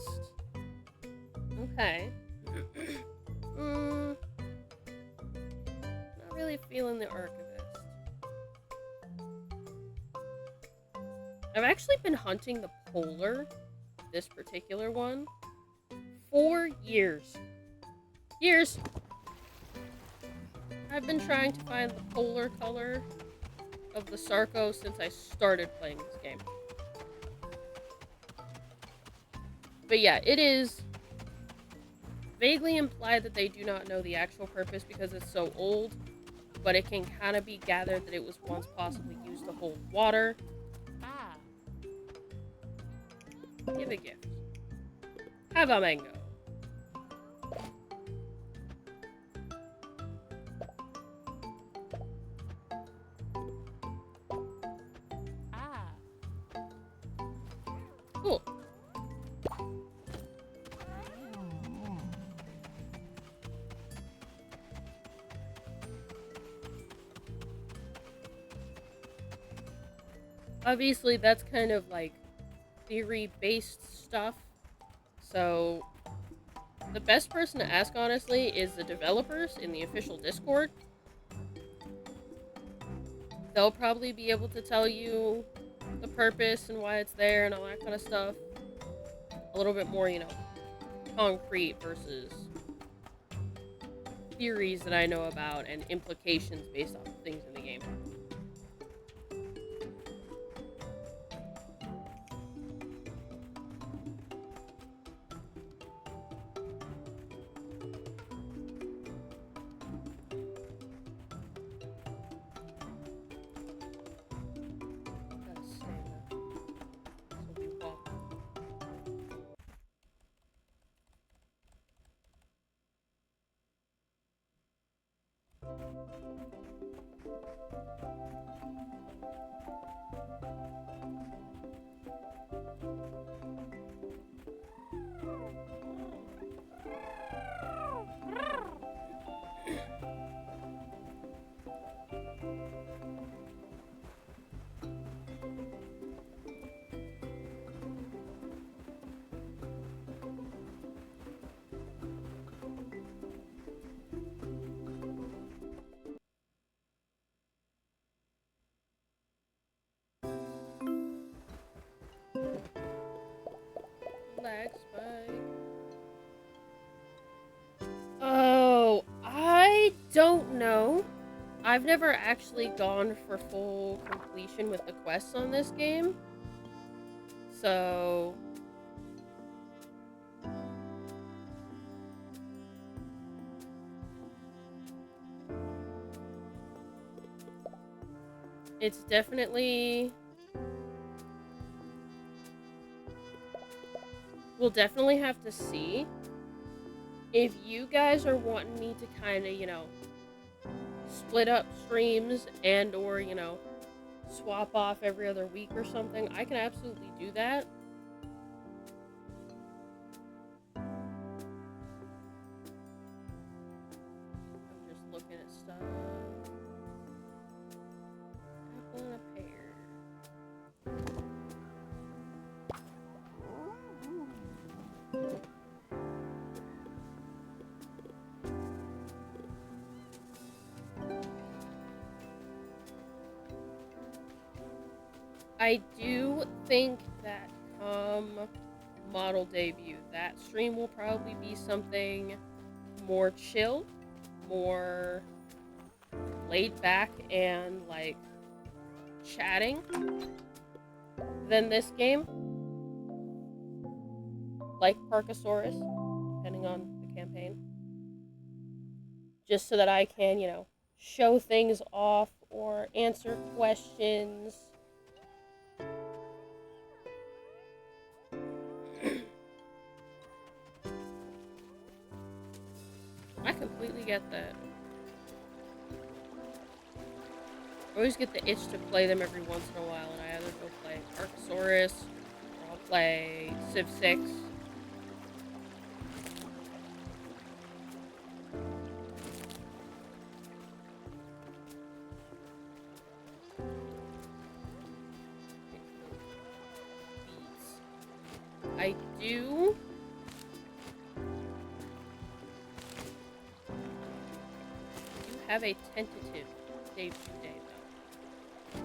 Okay. Not really feeling the archivist. I've actually been hunting the polar, this particular one, for years. I've been trying to find the polar color of the Sarco since I started playing this game. But yeah, it is vaguely implied that they do not know the actual purpose because it's so old, but it can kind of be gathered that it was once possibly used to hold water. Give a gift. Have a mango. Cool. Obviously, that's kind of like theory-based stuff. So, the best person to ask, honestly, is the developers in the official Discord. They'll probably be able to tell you the purpose and why it's there and all that kind of stuff. A little bit more, concrete versus theories that I know about and implications based off of things in the game. I've never actually gone for full completion with the quests on this game. So it's definitely... We'll definitely have to see. If you guys are wanting me to kind of, you know, split up streams and or, you know, swap off every other week or something, I can absolutely do that. I'm just looking at stuff. Apple and a pear. I do think that model debut, that stream will probably be something more chill, more laid back and like chatting than this game. Like Parkasaurus, depending on the campaign. Just so that I can, you know, show things off or answer questions. I completely get that. I always get the itch to play them every once in a while, and I either go play Parkasaurus, or I'll play Civ 6. I do have a tentative debut day, though.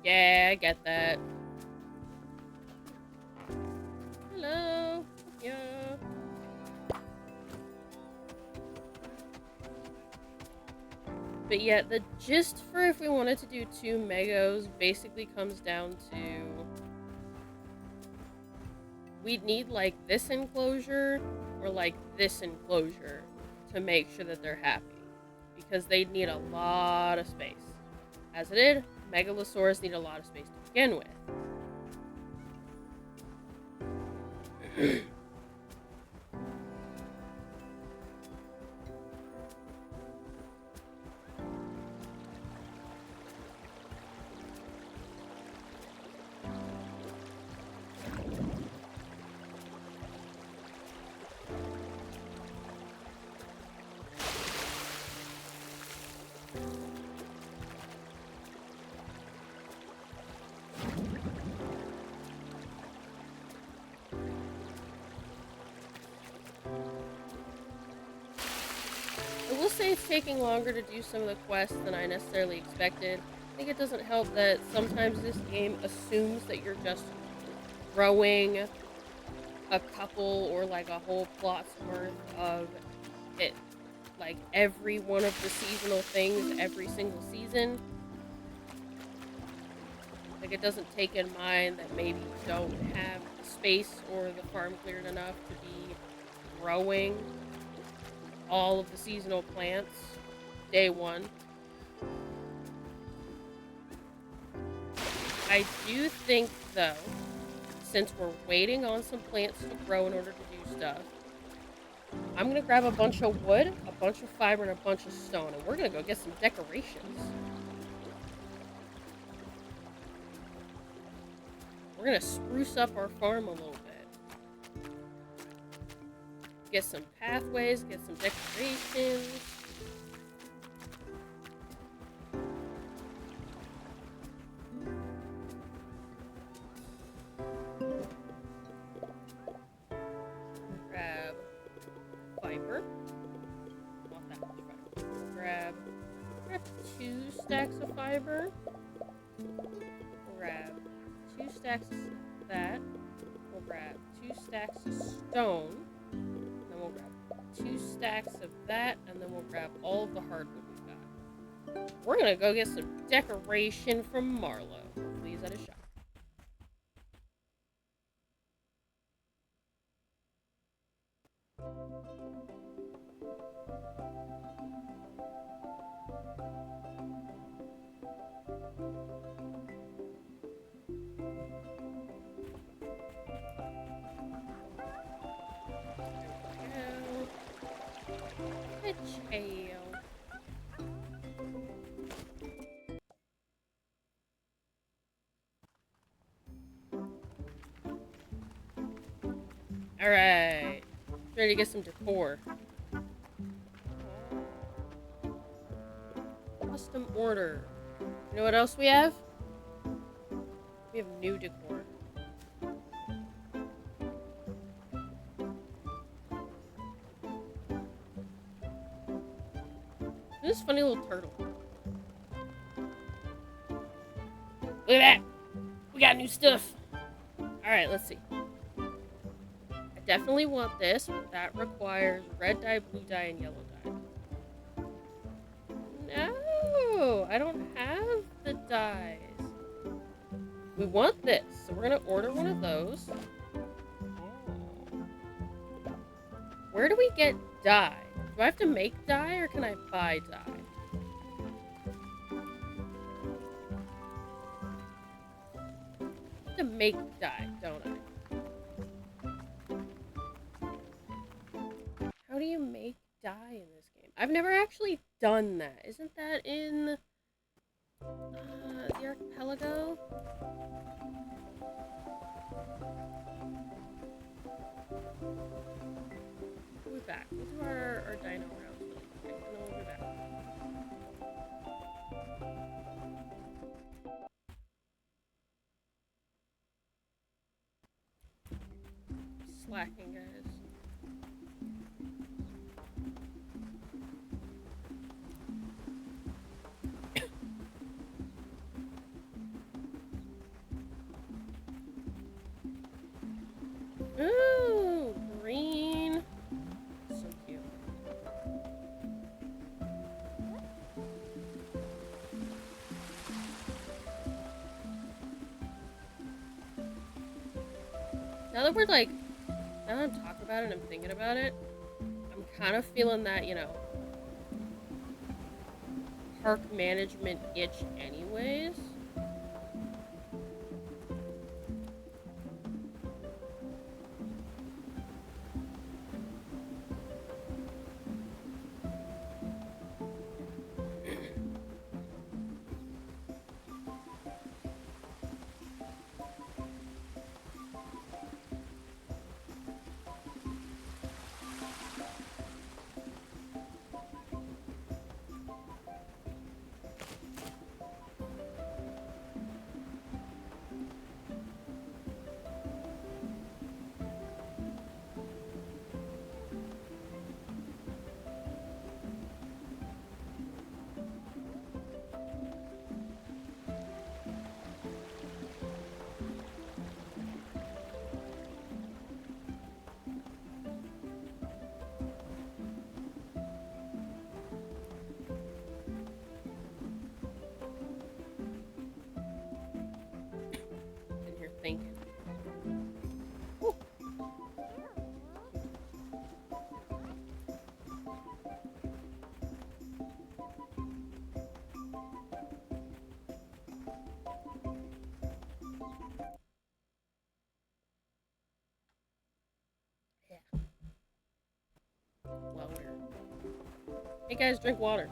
Yeah, I get that. Hello. Yeah. But yeah, the gist for if we wanted to do 2 Megos basically comes down to... We'd need like this enclosure or like this enclosure to make sure that they're happy. Because they'd need a lot of space. As it is, Megalosaurus need a lot of space to begin with. I will say it's taking longer to do some of the quests than I necessarily expected. I think it doesn't help that sometimes this game assumes that you're just throwing a couple or like a whole plot's worth of it, like every one of the seasonal things every single season. Like it doesn't take in mind that maybe you don't have the space or the farm cleared enough to be growing all of the seasonal plants day one. I do think, though, since we're waiting on some plants to grow in order to do stuff, I'm gonna grab a bunch of wood, a bunch of fiber, and a bunch of stone, and we're gonna go get some decorations. We're gonna spruce up our farm a little bit. Get some pathways, get some decorations. Grab fiber. stacks of fiber. We'll grab 2 stacks of that. We'll grab 2 stacks of stone. And then we'll grab 2 stacks of that. And then we'll grab all of the hardwood we've got. We're gonna go get some decoration from Marlo. Hopefully he's at a shop. Paleo. Alright. Ready to get some decor. Custom order. You know what else we have? We have new decor. This funny little turtle. Look at that! We got new stuff! Alright, let's see. I definitely want this, but that requires red dye, blue dye, and yellow dye. No! I don't have the dyes. We want this, so we're gonna order one of those. Where do we get dye? Do I have to make dye, or can I buy dye? I have to make dye, don't I? How do you make dye in this game? I've never actually done that. Isn't that in the archipelago? We'll be back. We'll do our dino rounds really quick, and then we'll be back. Slacking, guys. Ooh, green. So cute. Now that we're like, now that I'm talking about it and I'm thinking about it, I'm kind of feeling that, you know, park management itch anyways. Thinking. Ooh. Yeah. Well, weird. Hey guys, drink water.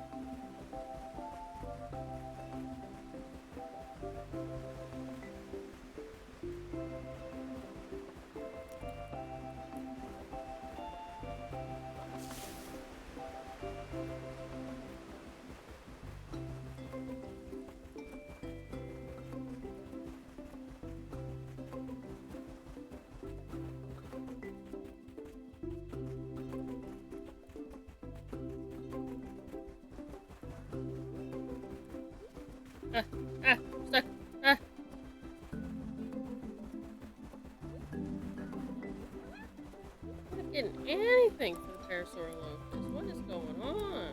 getting anything for the Parasaurolophus. What is going on?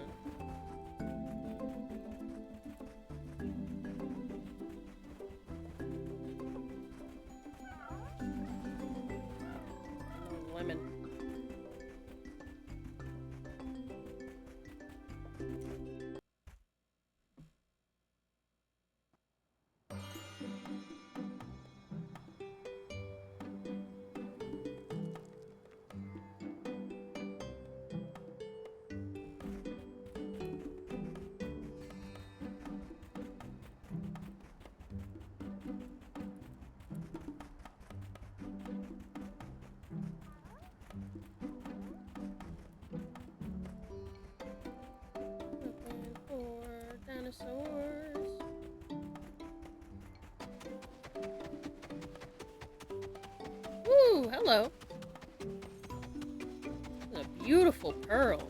Oh, lemon. Looking for dinosaurs. Ooh, hello. This is a beautiful pearl.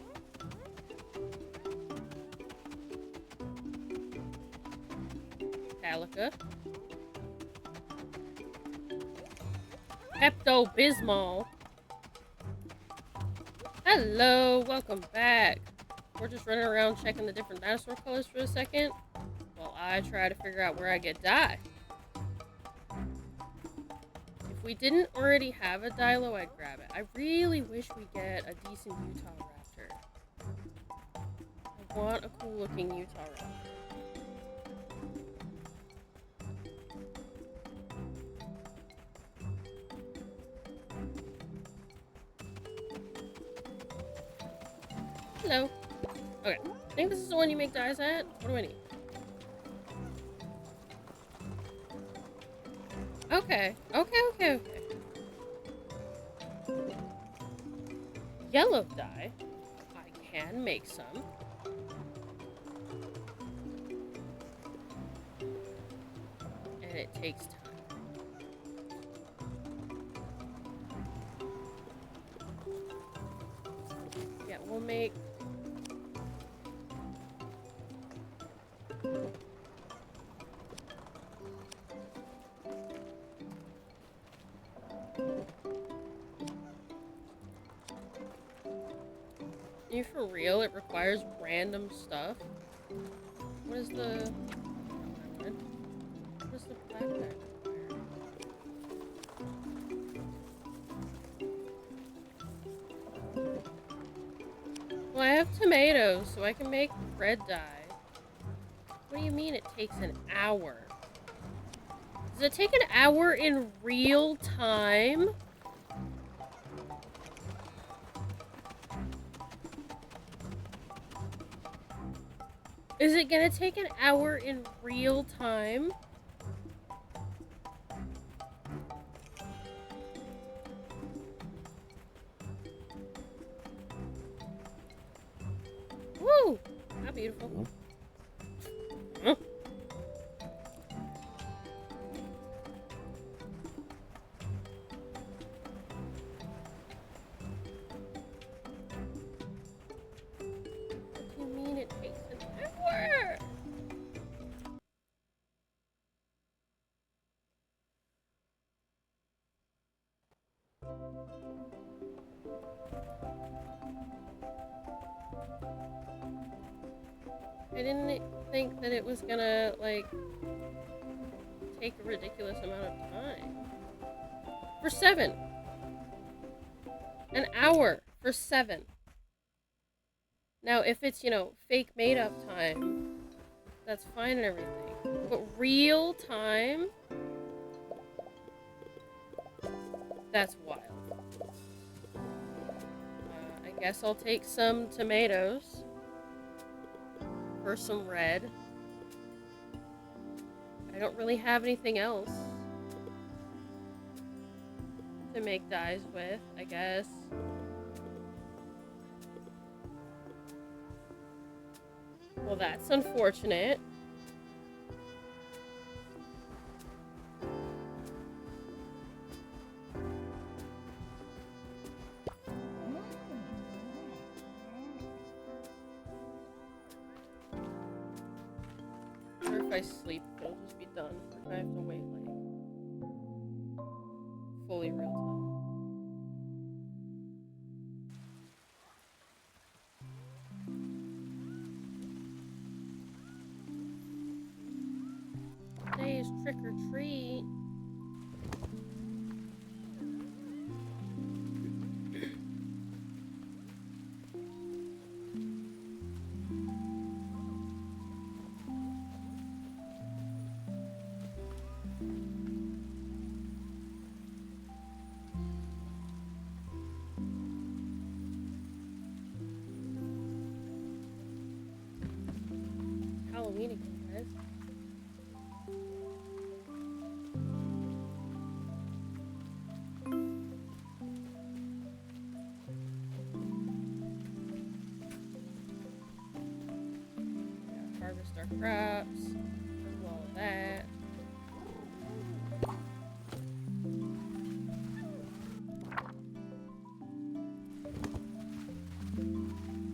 Calica. Pepto-Bismol. Hello, welcome back. We're just running around checking the different dinosaur colors for a second while I try to figure out where I get dye. If we didn't already have a Dilo, I'd grab it. I really wish we get a decent Utah Raptor. I want a cool looking Utah Raptor. Hello. Okay, I think this is the one you make dyes at. What do I need? Okay. Yellow dye. I can make some. And it takes time. Yeah, we'll make... You for real? It requires random stuff? What is the... What is the black dye require? Well, I have tomatoes, so I can make red dye. What do you mean it takes an hour? Does it take an hour in real time? Is it gonna take an hour in real time? Woo! How beautiful. Huh? What do you mean it takes an hour? I didn't think that it was gonna, like, take a ridiculous amount of time. For 7. An hour for 7. Now, if it's, you know, fake made-up time, that's fine and everything. But real time? That's wild. I guess I'll take some tomatoes for some red. I don't really have anything else to make dyes with, I guess. Well, that's unfortunate. Or if I sleep, it'll just be done. If I have to wait, like, fully real time. or treat. Halloween again, guys. Harvest our crops, do all of that.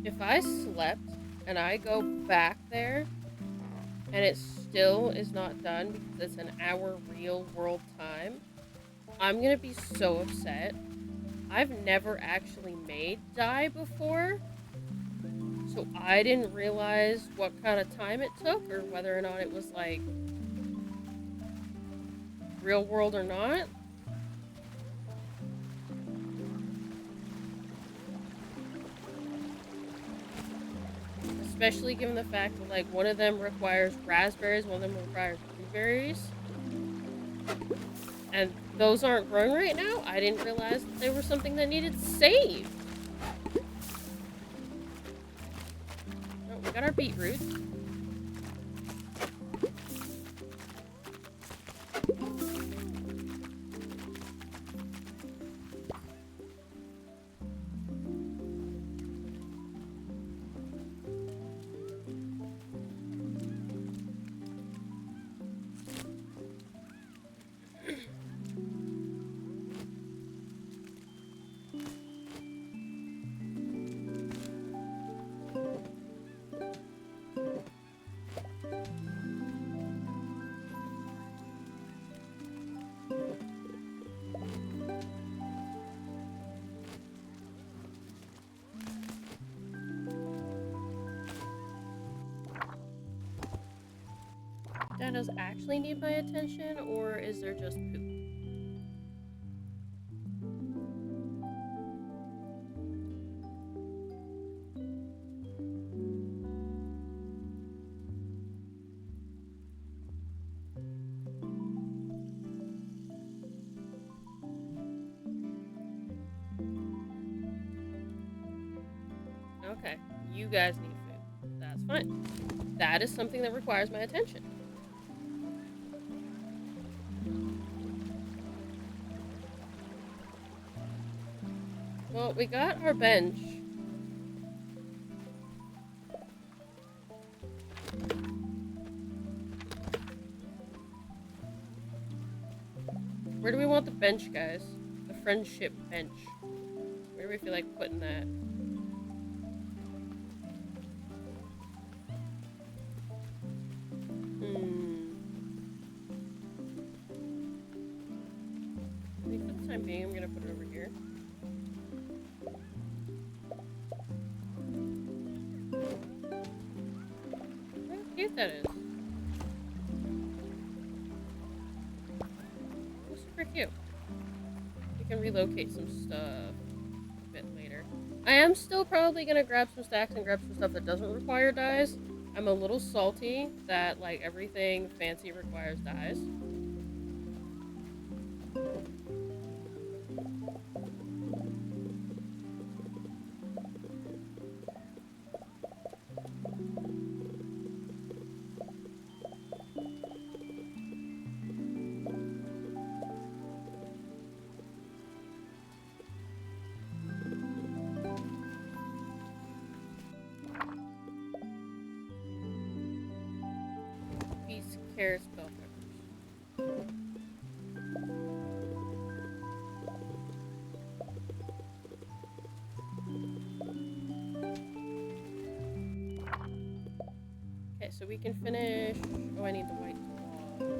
If I slept and I go back there and it still is not done because it's an hour real world time, I'm gonna be so upset. I've never actually made dye before, so I didn't realize what kind of time it took or whether or not it was like real world or not. Especially given the fact that like one of them requires raspberries, one of them requires blueberries. And those aren't growing right now. I didn't realize that they were something that needed saved. Oh, we got our beetroot. Dinos actually need my attention, or is there just poop? Okay, you guys need food. That's fine. That is something that requires my attention. Well, we got our bench. Where do we want the bench, guys? The friendship bench. Where do we feel like putting that? I think for the time being, I'm gonna put it over here. Look how cute that is. It's super cute. We can relocate some stuff a bit later. I am still probably gonna grab some stacks and grab some stuff that doesn't require dyes. I'm a little salty that like everything fancy requires dyes. Peas, carrots, bell peppers. Okay, so we can finish. Oh, I need the white claw. No,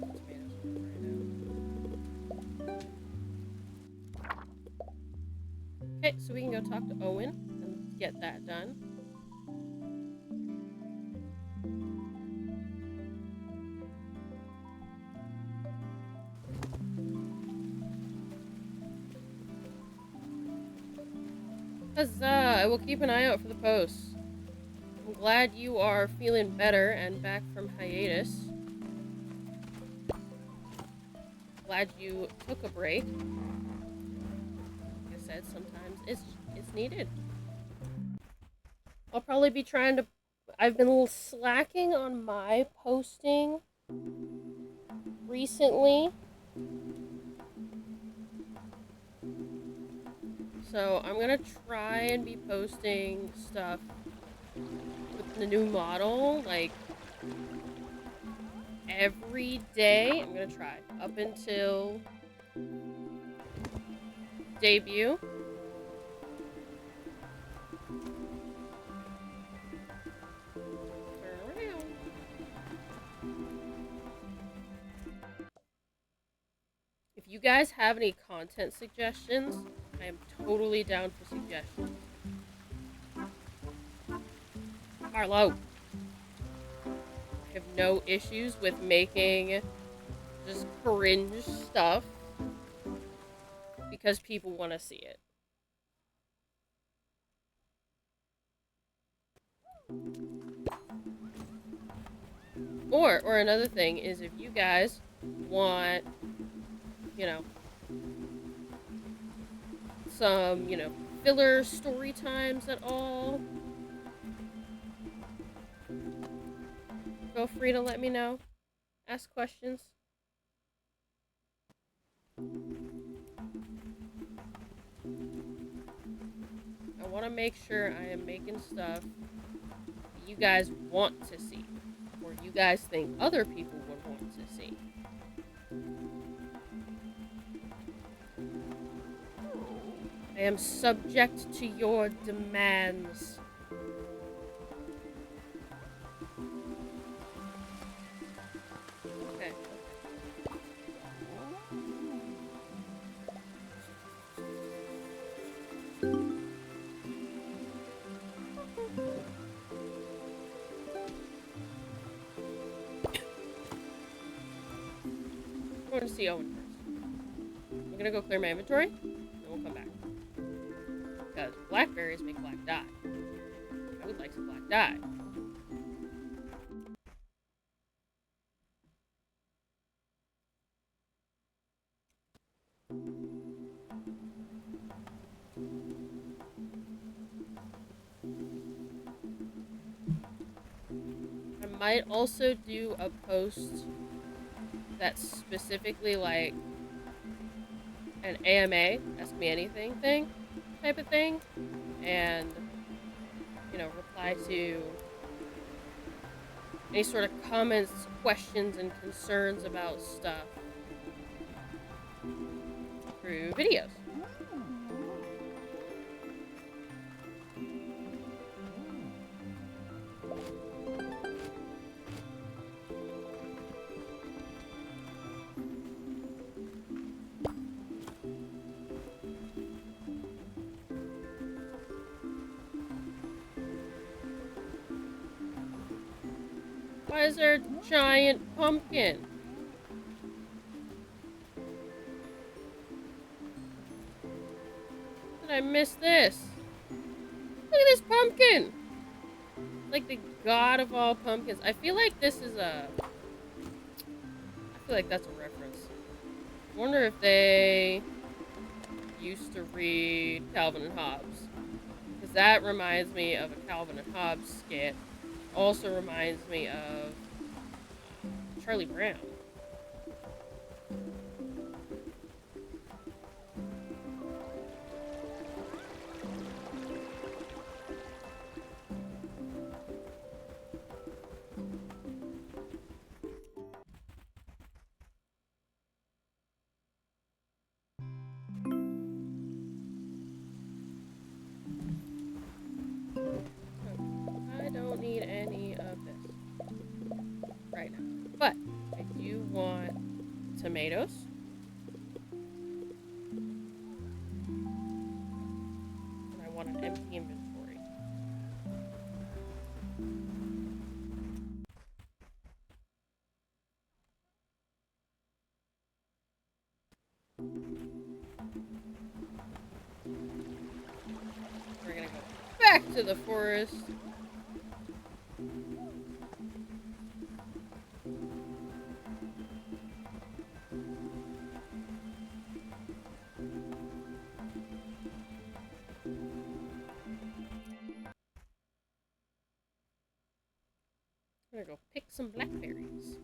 put the tomatoes in right now. Okay, so we can go talk to Owen and get that done. Huzzah! I will keep an eye out for the posts. I'm glad you are feeling better and back from hiatus. Glad you took a break. Like I said, sometimes it's needed. I'll probably be trying to... I've been a little slacking on my posting recently. So I'm gonna try and be posting stuff with the new model, like, every day. I'm gonna try up until debut. Turn around. If you guys have any content suggestions, I am totally down for suggestions. Marlo, I have no issues with making just cringe stuff because people want to see it. Or another thing is, if you guys want, you know, some, filler story times at all, feel free to let me know. Ask questions. I want to make sure I am making stuff that you guys want to see, or you guys think other people would want to see. I am subject to your demands. Okay. I'm going to see Owen first. I'm gonna go clear my inventory, and we'll come back. Because blackberries make black dye. I would like some black dye. I might also do a post that's specifically like an AMA, ask me anything thing, type of thing, and, reply to any sort of comments, questions, and concerns about stuff through videos. Why is there a giant pumpkin? Did I miss this? Look at this pumpkin! Like the god of all pumpkins. I feel like this is I feel like that's a reference. I wonder if they used to read Calvin and Hobbes. Because that reminds me of a Calvin and Hobbes skit. Also reminds me of Charlie Brown. I don't need any of this right now. But I do want tomatoes. And I want an empty inventory. to the forest. I'm gonna go pick some blackberries.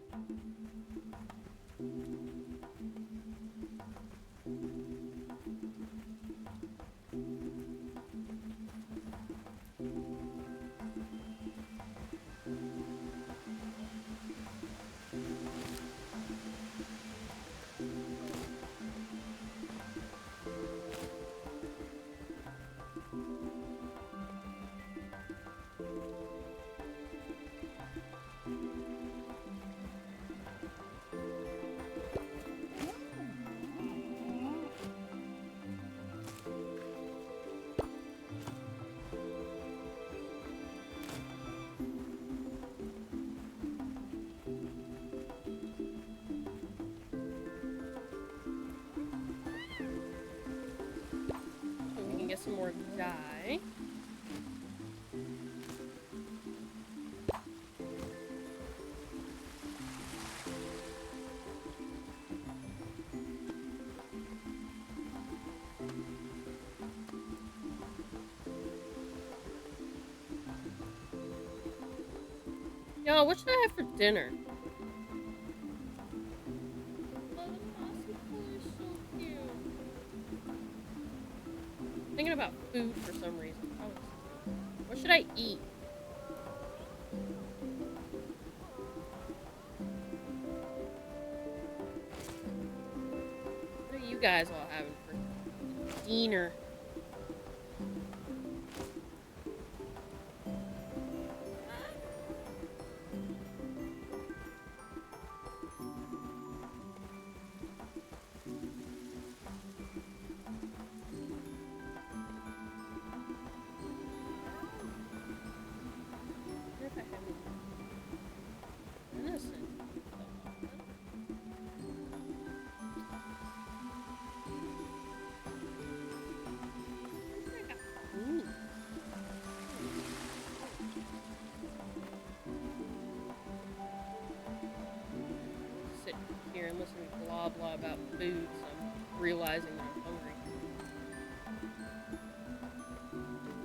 So we can get some more dye. Yo, what should I have for dinner? Oh, the mossy color is so cute. I'm thinking about food for some reason. Oh, what should I eat? What are you guys all having for dinner? Sit here and listen to blah blah about food, so I'm realizing that I'm hungry.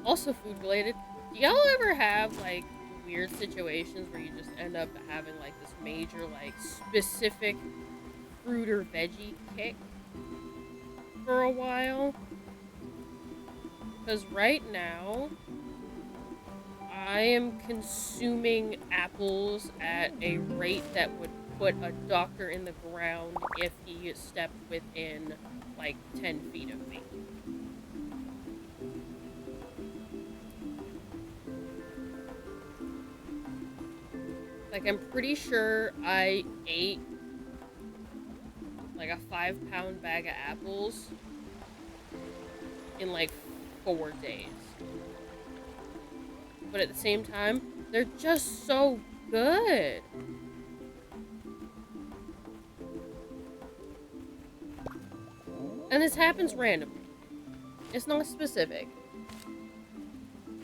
Also food related, do y'all ever have like weird situations where you just end up having like this major like specific fruit or veggie kick for a while? Because right now I am consuming apples at a rate that would put a doctor in the ground if he stepped within like 10 feet of me. Like, I'm pretty sure I ate like a 5-pound bag of apples in like 4 days. But at the same time, they're just so good. And this happens randomly. It's not specific.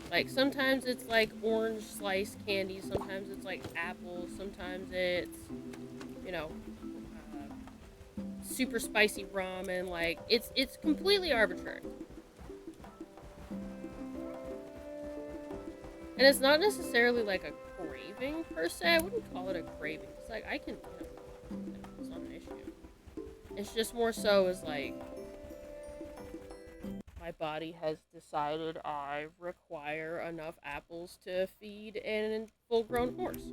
Like, sometimes it's like orange slice candy, sometimes it's like apples, sometimes it's, you know, super spicy ramen. Like, it's completely arbitrary. And it's not necessarily like a craving per se. I wouldn't call it a craving. It's like, I can, it's not an issue. It's just more so as like, my body has decided I require enough apples to feed a full-grown horse.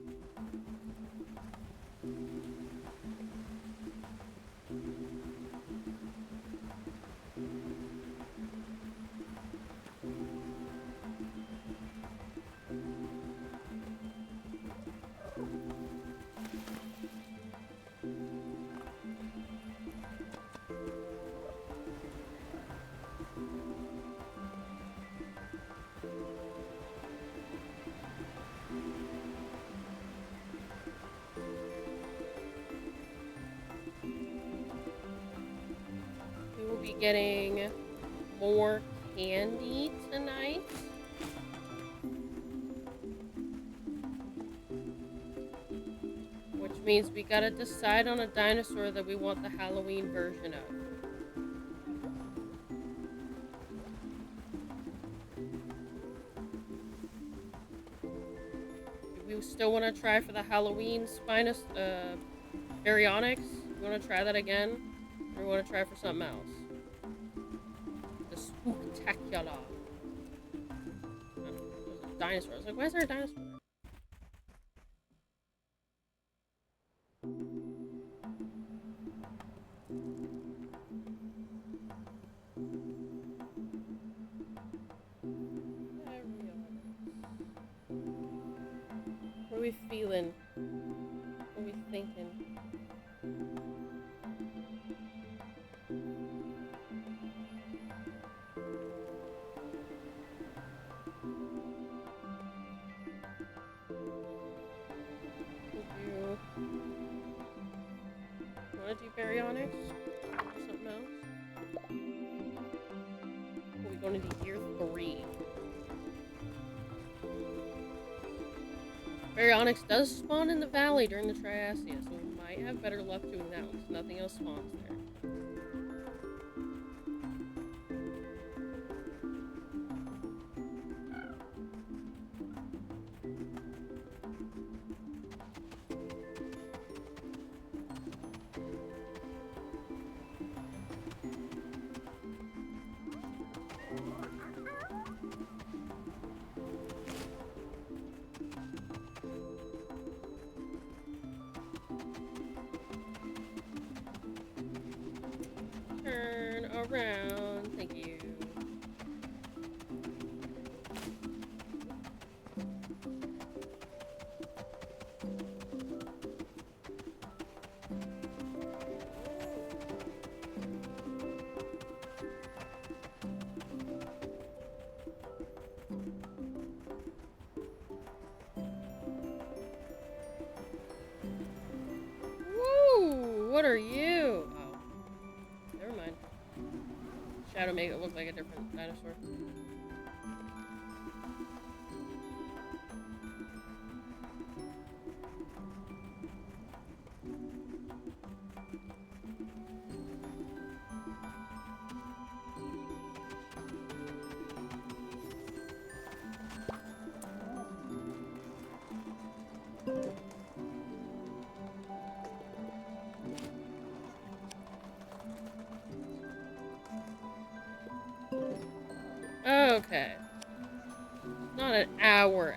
Be getting more candy tonight. means we gotta decide on a dinosaur that we want the Halloween version of. We still want to try for the Halloween Spinus, Baryonyx. We want to try that again, or we want to try for something else. The Spooktacular. Oh, there's a dinosaur. I was like, why is there a dinosaur there? What are we feeling? What are we thinking? Want to do Baryonyx? Or something else? Are we going into year 3? Baryonyx does spawn in the valley during the Triassic, so we might have better luck doing that one, because nothing else spawns there. Turn around, thank you. Woo! What are you? Oh, never mind. Shadow make it look like a different dinosaur. Okay. Not an hour.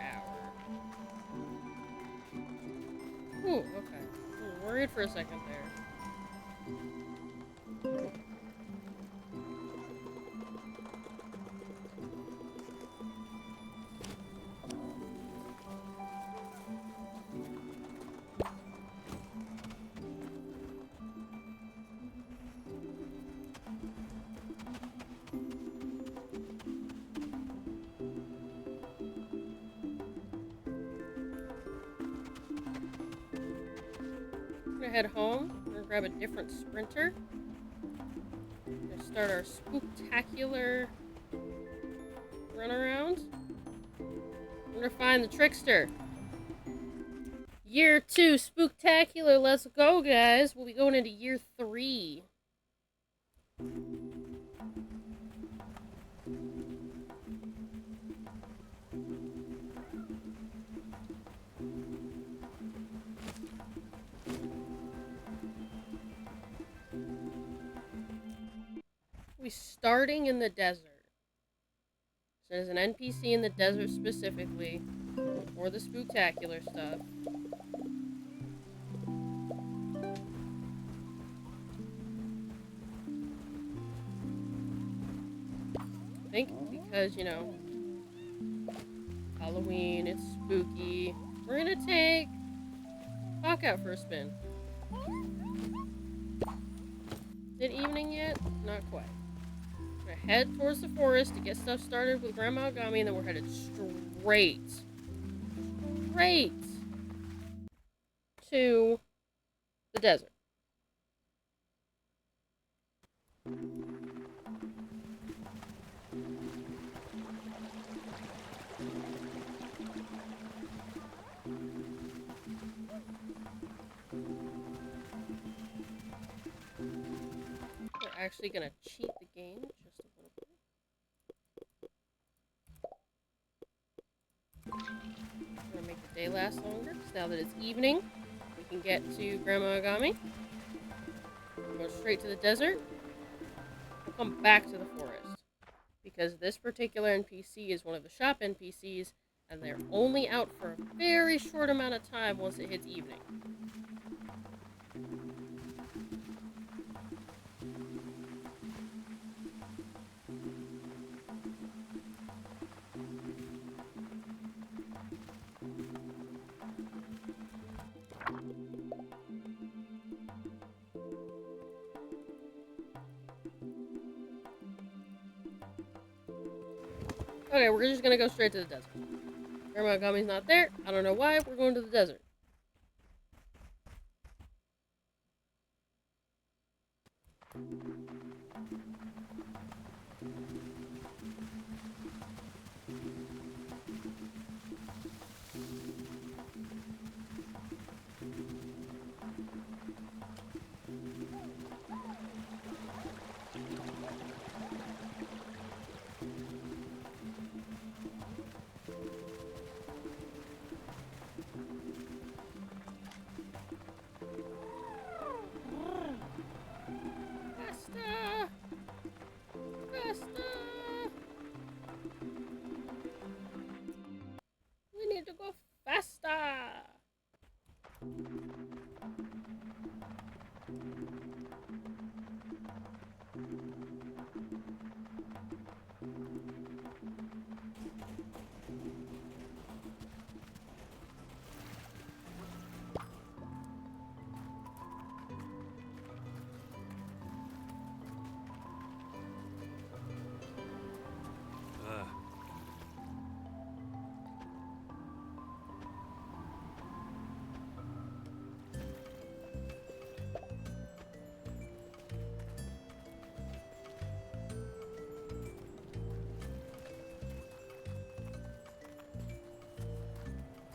Ooh, okay. I'm worried for a second there. I'm gonna head home. We're gonna grab a different sprinter. We're gonna start our spooktacular runaround. We're gonna find the trickster. Year 2 spooktacular. Let's go, guys. We'll be going into year 3. We're starting in the desert. So there's an NPC in the desert specifically for the spooktacular stuff. I think because, you know, Halloween, it's spooky. We're gonna take Hawk out for a spin. Is it evening yet? Not quite. We're gonna head towards the forest to get stuff started with Grandma Gummy, and then we're headed straight to the desert. actually gonna cheat the game just a little bit. I'm gonna make the day last longer, because now that it's evening, we can get to Grandma Agami. Go straight to the desert. We'll come back to the forest. Because this particular NPC is one of the shop NPCs, and they're only out for a very short amount of time once it hits evening. Okay, we're just gonna go straight to the desert. Grandma Agami's not there. I don't know why. We're going to the desert. Faster! Faster! We need to go faster!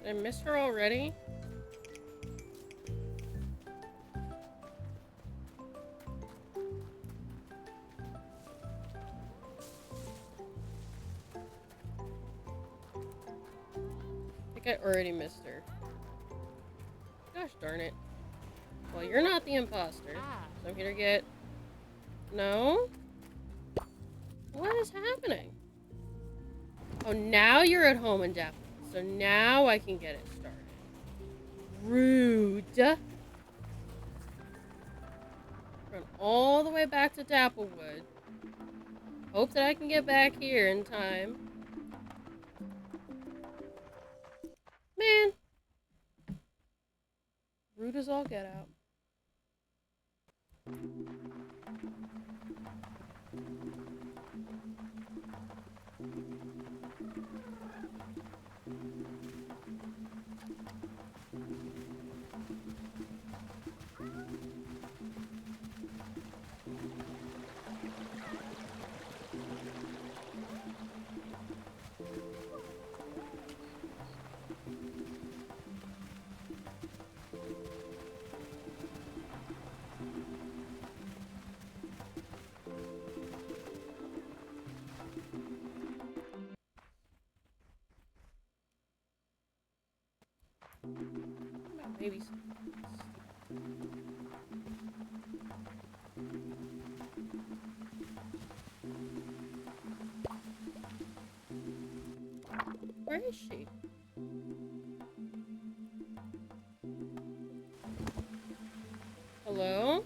Did I miss her already? I think I already missed her. Gosh darn it. Well, you're not the imposter. So I'm gonna get... No? What is happening? Oh, now you're at home in Dapplewood. So now I can get it started. Rude. Run all the way back to Dapplewood. Hope that I can get back here in time. Man. Rude as all get out. Maybe. Where is she? Hello?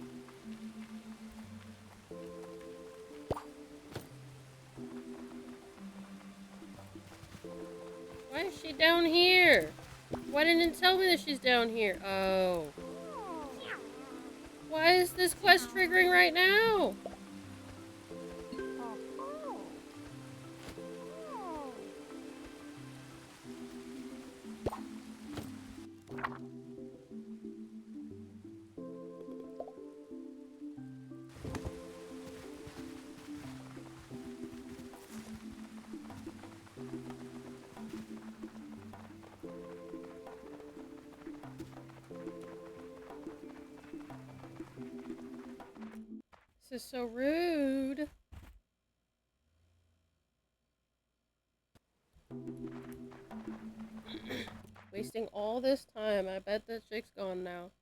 Why is she down here? Why didn't it tell me that she's down here? Oh. Why is this quest triggering right now? This is so rude. Wasting all this time. I bet that chick's gone now.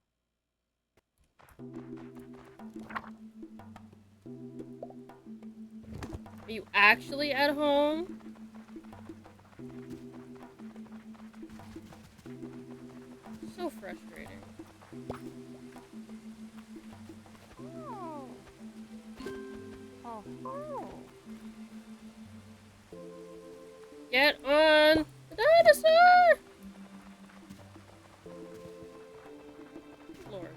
Are you actually at home? So frustrating. Oh. Oh. Get on the dinosaur! Lord.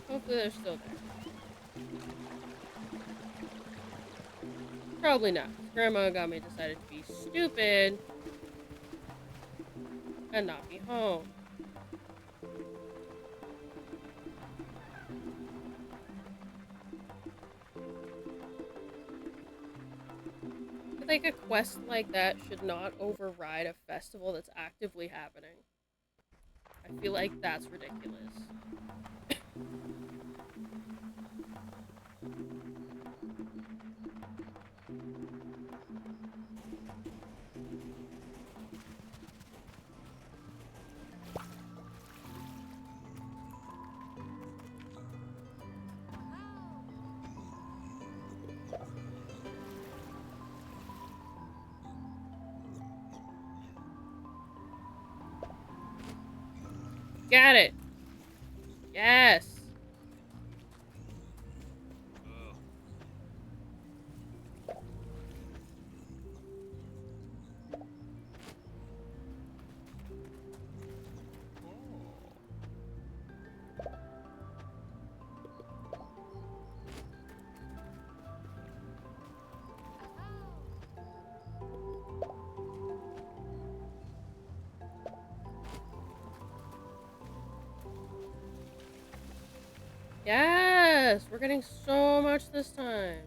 Hopefully they're still there. Probably not. Grandma and Gami decided to be stupid and not be home. I think a quest like that should not override a festival that's actively happening. I feel like that's ridiculous. Got it! Yes! Yes! We're getting so much this time.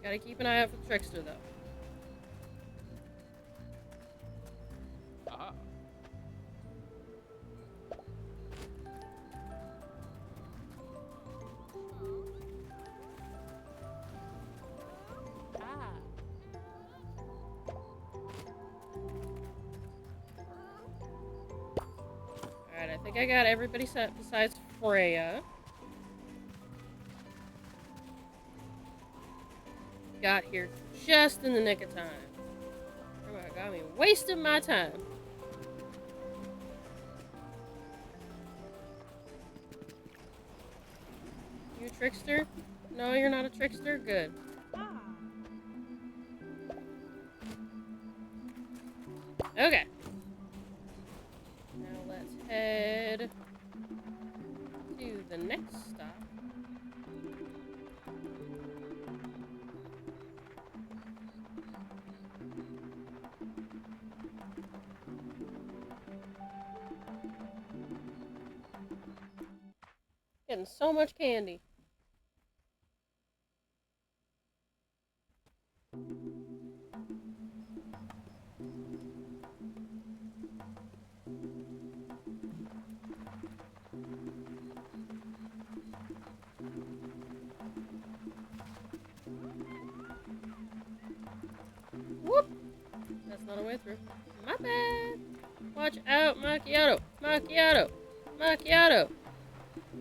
Gotta keep an eye out for the trickster, though. Aha. Ah. Alright, I think I got everybody set besides Freya. Got here just in the nick of time. Oh my god, me wasting my time. You a trickster? No, you're not a trickster? Good. Ah. Okay. Now let's head to the next stop. Getting so much candy. Whoop! That's not a way through. My bad. Watch out, Macchiato! Macchiato! Macchiato!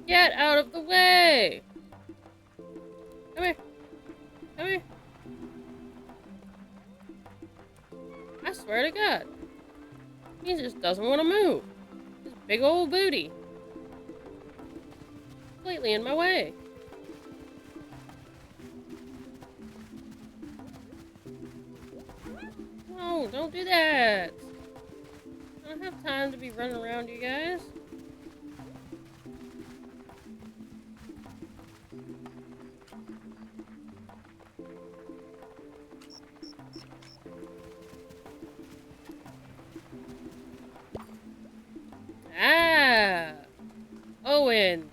Get out of the way! Come here. Come here. I swear to God. He just doesn't want to move. His big old booty. Completely in my way. No, don't do that. I don't have time to be running around you guys.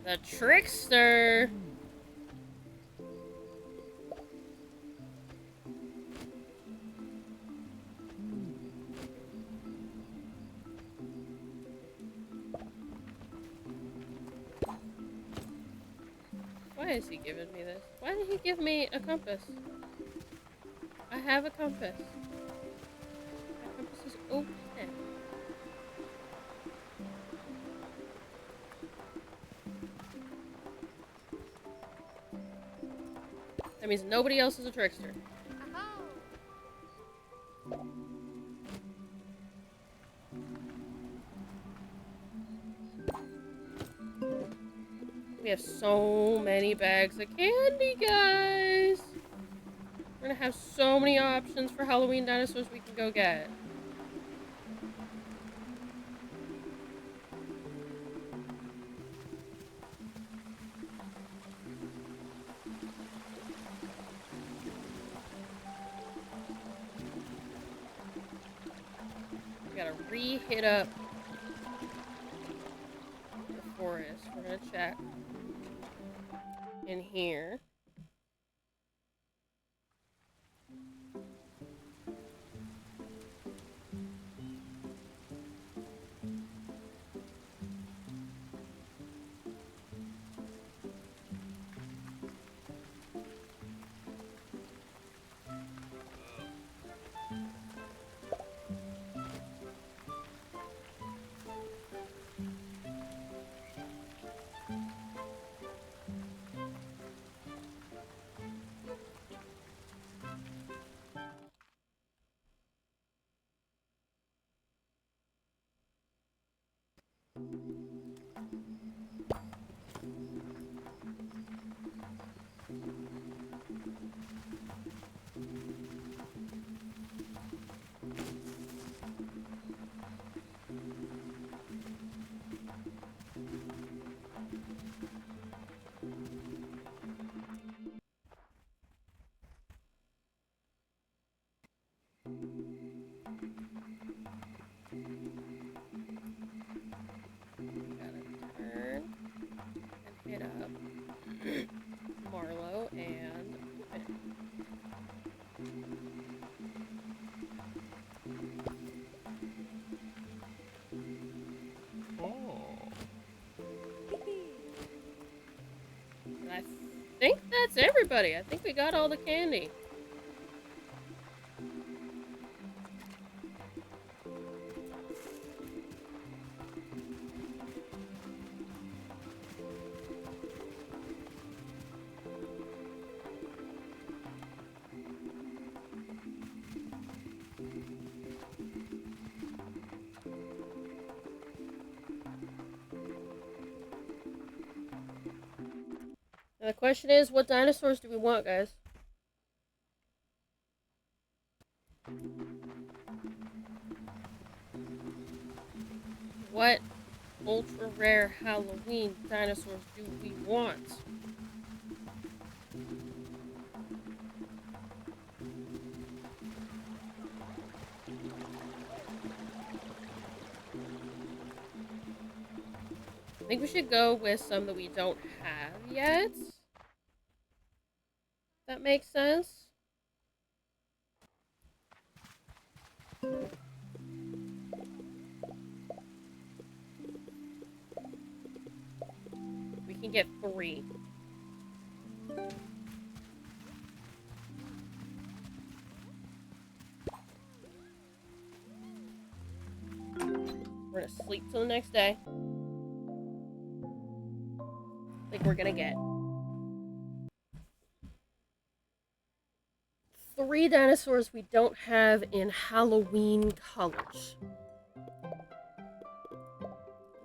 The trickster. Why is he giving me this? Why did he give me a compass? I have a compass. My compass is open. That means nobody else is a trickster. We have so many bags of candy, guys! We're gonna have so many options for Halloween dinosaurs we can go get. We gotta re-hit up the forest. We're gonna check in here. Gotta turn and hit up Marlowe and Pippin. And I think that's everybody. I think we got all the candy. Now the question is, what dinosaurs do we want, guys? What ultra rare Halloween dinosaurs do we want? I think we should go with some that we don't have yet. That makes sense. We can get 3. We're gonna sleep till the next day. I think we're gonna get 3 dinosaurs we don't have in Halloween colors.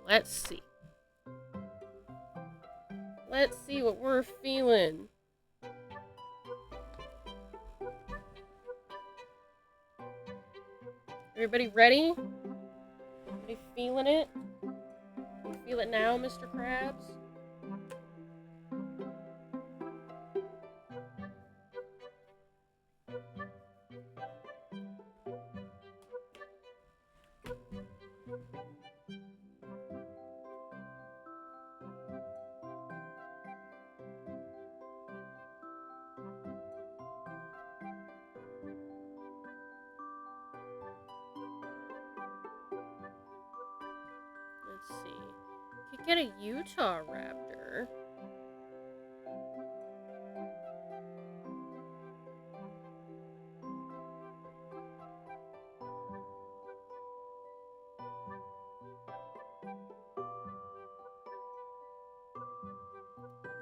Let's see. Let's see what we're feeling. Everybody ready? Everybody feeling it? You feel it now, Mr. Krabs? Let's see. Could get a Utah raptor.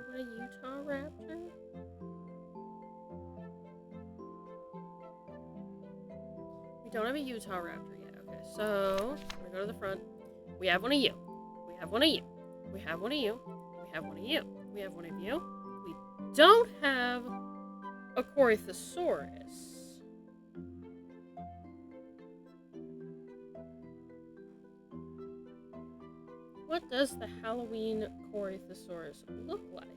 What, a Utah raptor? We don't have a Utah raptor yet. Okay, so we're gonna go to the front. We have one of you. We have one of you. We have one of you. We have one of you. We have one of you. We don't have a Corythosaurus. What does the Halloween Corythosaurus look like?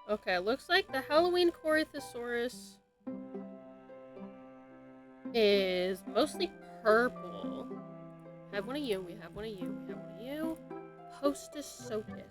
Okay, looks like the Halloween Corythosaurus is mostly purple. We have one of you, we have one of you, we have one of you. Hostosocus.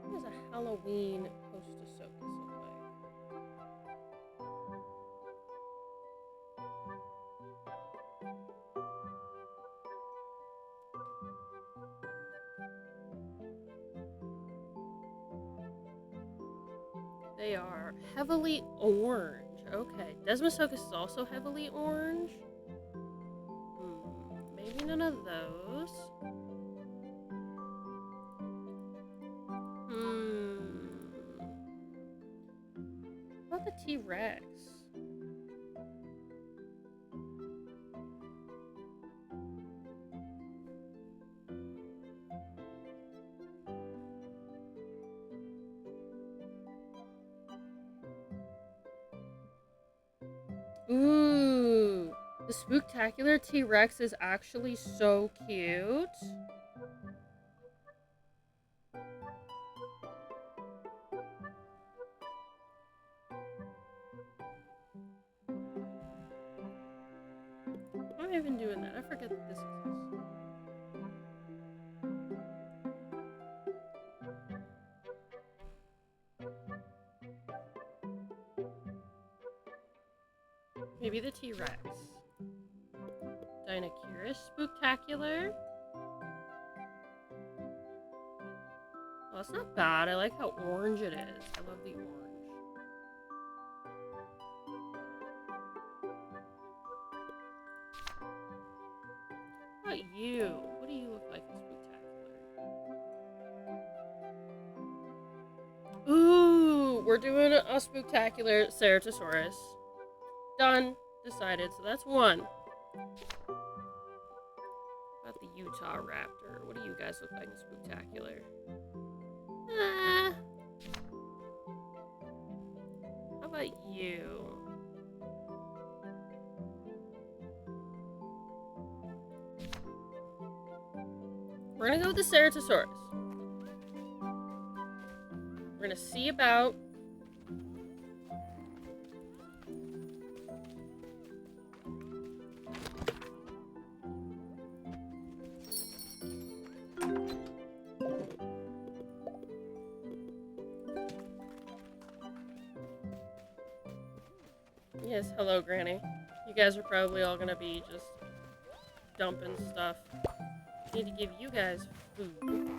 What does a Halloween Hostosocus look like? They are heavily orange. Okay, Desmosocus is also heavily orange. Maybe none of those. What about the T-Rex? Ooh, the Spooktacular T-Rex is actually so cute. Why am I even doing that? I forget that this exists. Maybe the T-Rex. Dinosaurus Spooktacular. Oh, it's not bad. I like how orange it is. I love the orange. How about you? What do you look like in Spooktacular? Ooh, we're doing a Spooktacular Ceratosaurus. Done. Decided. So that's one. What about the Utah Raptor? What do you guys look like in Spooktacular? How about you? We're gonna go with the Ceratosaurus. We're gonna see about Yes, hello, Granny. You guys are probably all gonna be just dumping stuff. I need to give you guys food.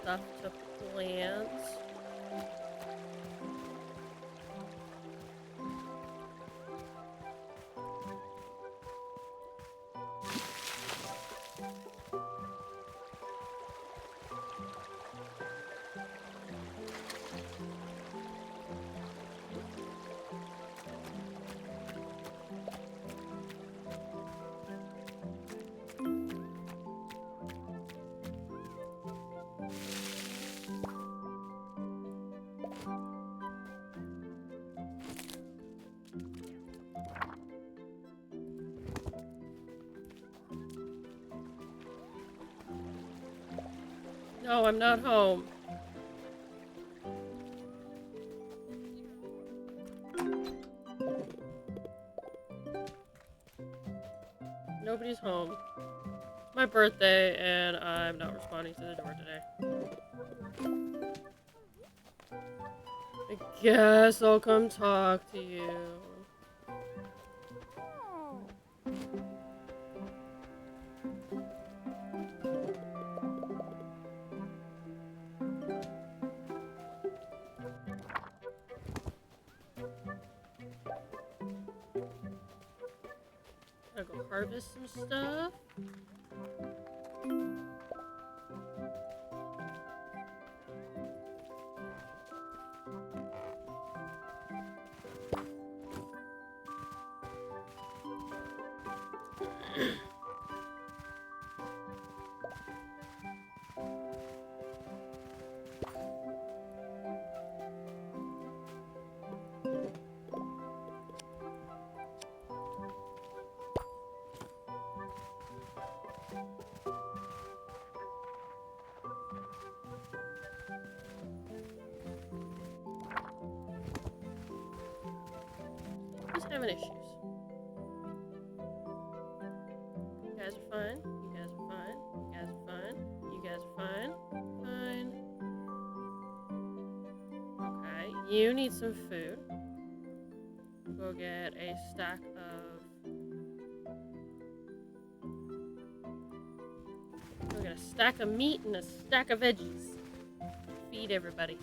stuff to plant. No, I'm not home. Nobody's home. It's my birthday, and I'm not responding to the door today. I guess I'll come talk to you. I'll go harvest some stuff. Who's having issues? You guys are fine. You guys are fine. You guys are fine. You guys are fine. Fine. Okay, you need some food. Go get a stack of... Go get a stack of meat and a stack of veggies. Feed everybody.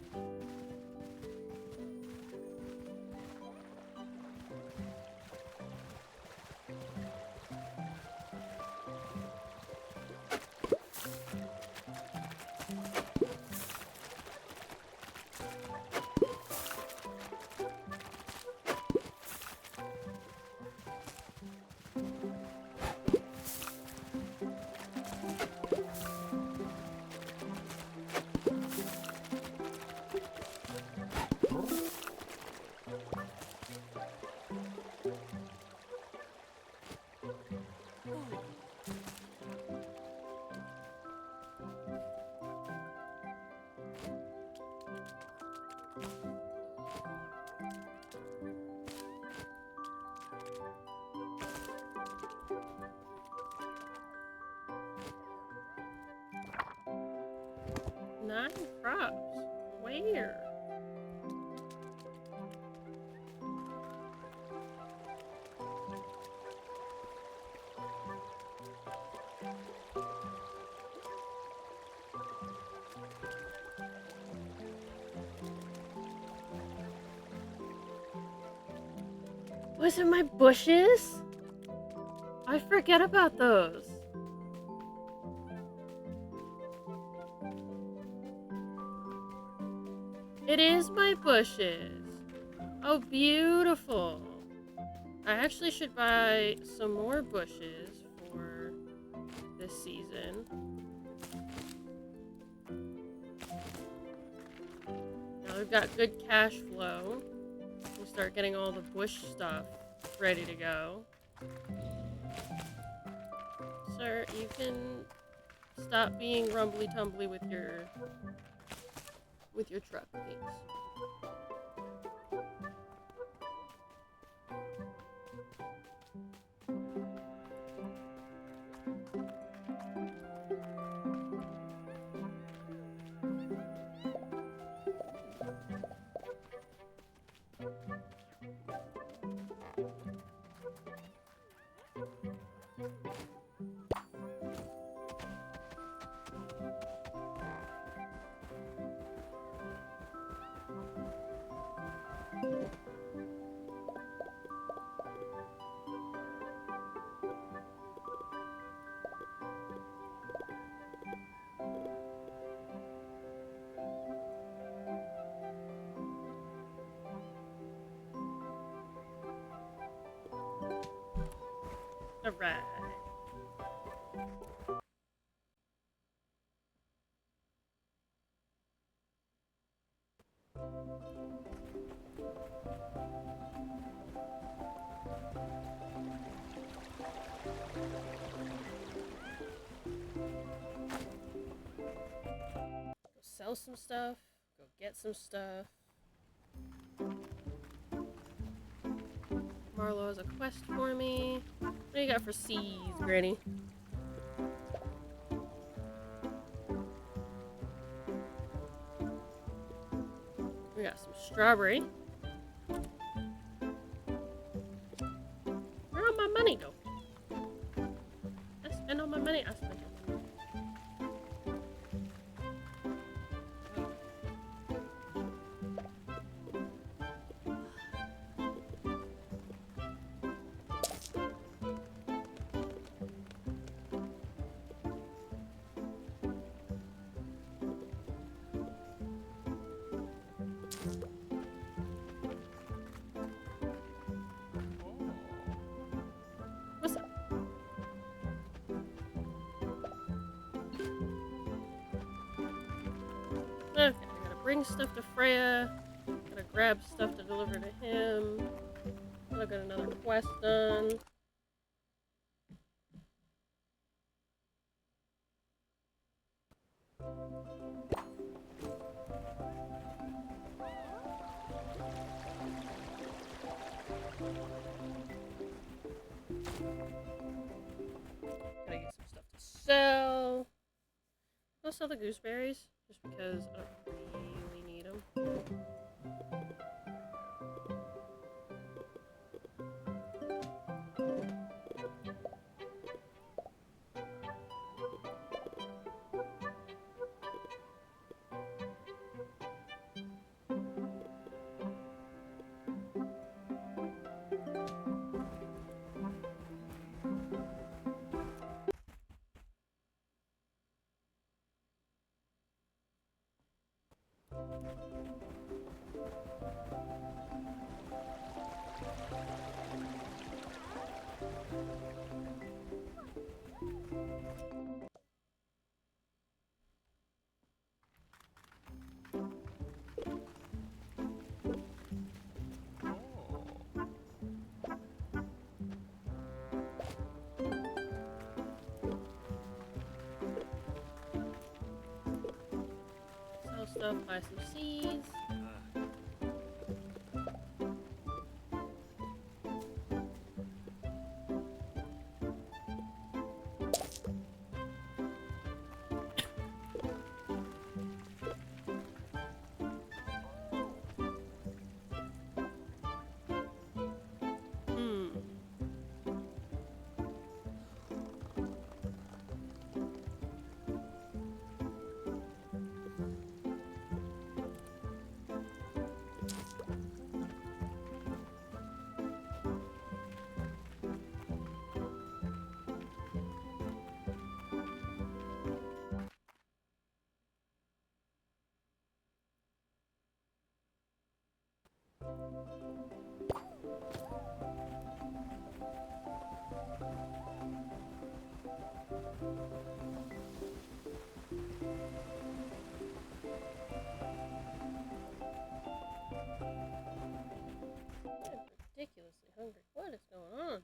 Nine crops? Where? Was it my bushes? I forget about those. It is my bushes. Oh, beautiful. I actually should buy some more bushes for this season. Now we've got good cash flow. We'll start getting all the bush stuff ready to go. Sir, you can stop being rumbly-tumbly with your truck, please. Alright. Go sell some stuff. Go get some stuff. Marlo has a quest for me. What do you got for seeds, Granny? We got some strawberry. Where all my money go? I spend all my money. I spent all my money. What's up? Okay, I gotta bring stuff to Freya. Gotta grab stuff to deliver to him. I got another quest done. Gotta get some stuff to sell. I'll sell the gooseberries just because I don't really need them. Sell stuff, buy some seeds. I'm ridiculously hungry. What is going on?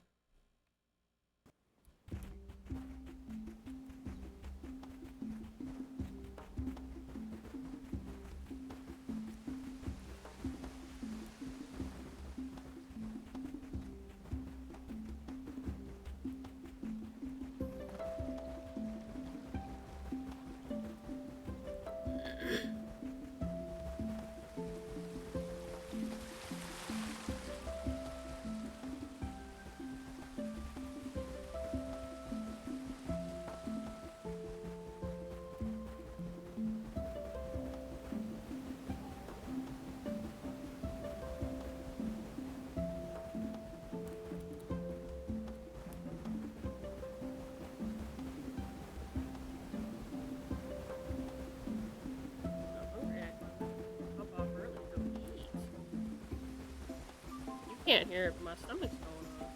Can't hear it, but my stomach's going on.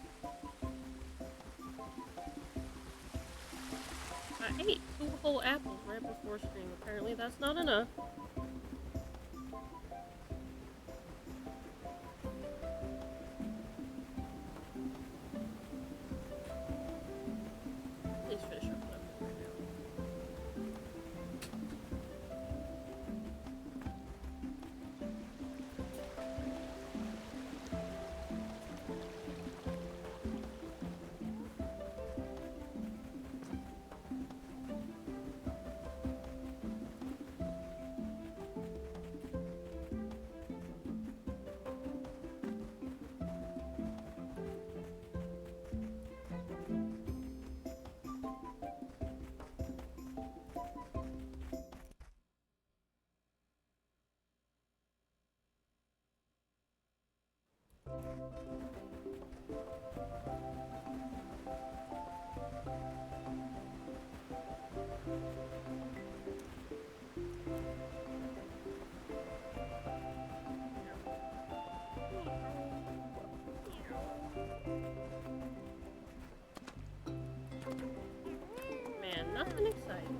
I ate 2 whole apples right before stream. Apparently that's not enough. Please finish up what I'm doing right now. Man, nothing exciting.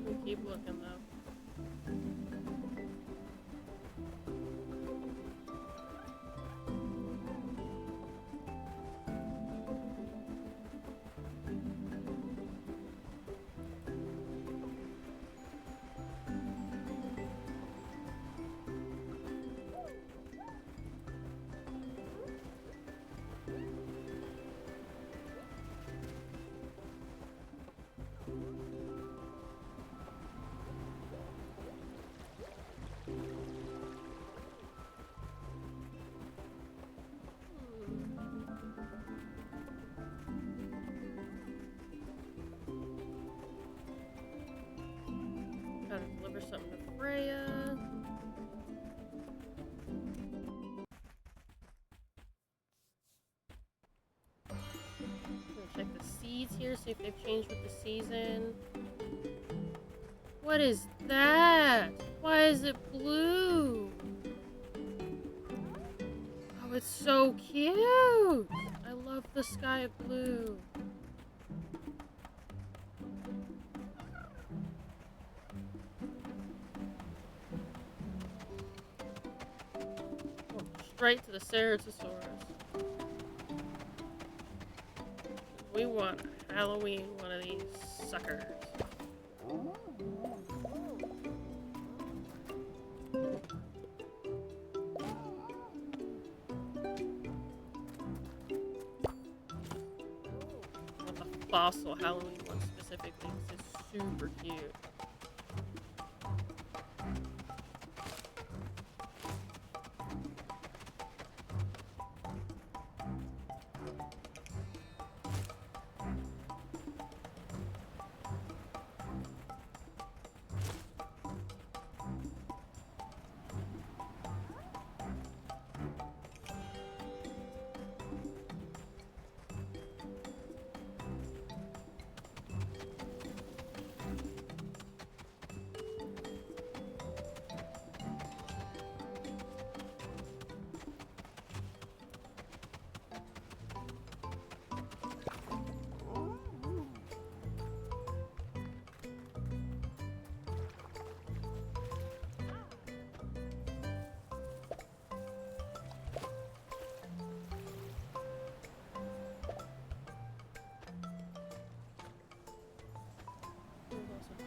We keep looking though. Gotta deliver something to Freya. Gonna check the seeds here, see if they've changed with the season. What is that? Why is it blue? Oh, it's so cute! I love the sky blue. Oh, straight to the Ceratosaurus. We want a Halloween one of these suckers. I want the fossil Halloween one specifically because it's super cute.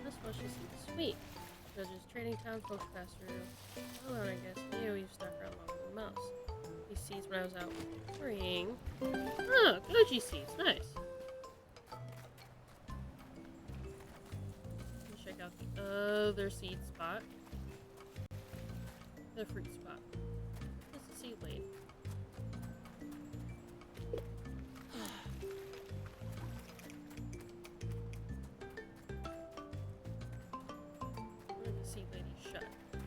This much is sweet. Because there's trading town folks pass through. Oh, and I guess you stuck around longer than most. These seeds when I was out worrying. Oh, goji seeds, nice. Let's check out the other seed spot. The fruit spot. It's a seed lane. Seed lady shut. I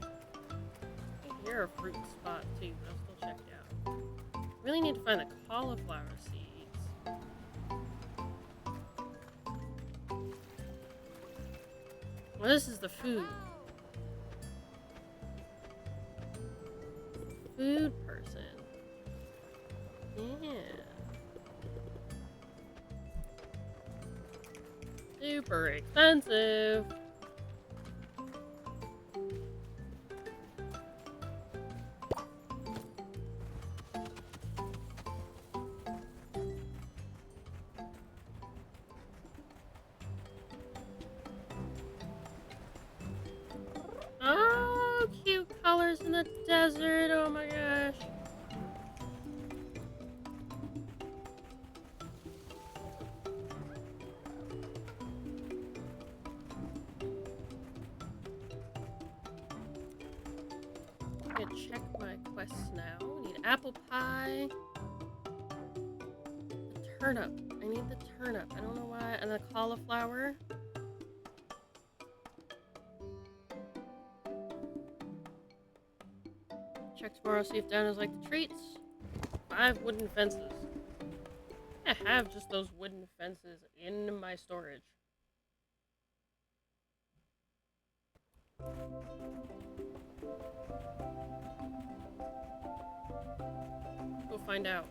think you're a fruit spot too, but I'll still check it out. Really need to find the cauliflower seeds. Well, this is the food. Food person. Yeah. Super expensive. Oh, cute colors in the desert. Oh my gosh. I'm gonna check my quests now. We need apple pie. The turnip. I need the turnip. I don't know why. And the cauliflower. Check tomorrow, see if Dino's like the treats. 5 wooden fences. I have just those wooden fences in my storage. We'll find out.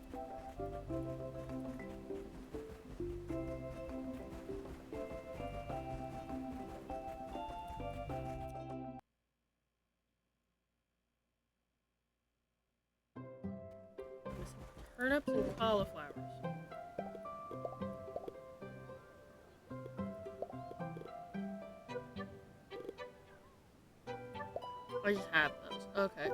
Turnips and cauliflowers. I just have those. Okay.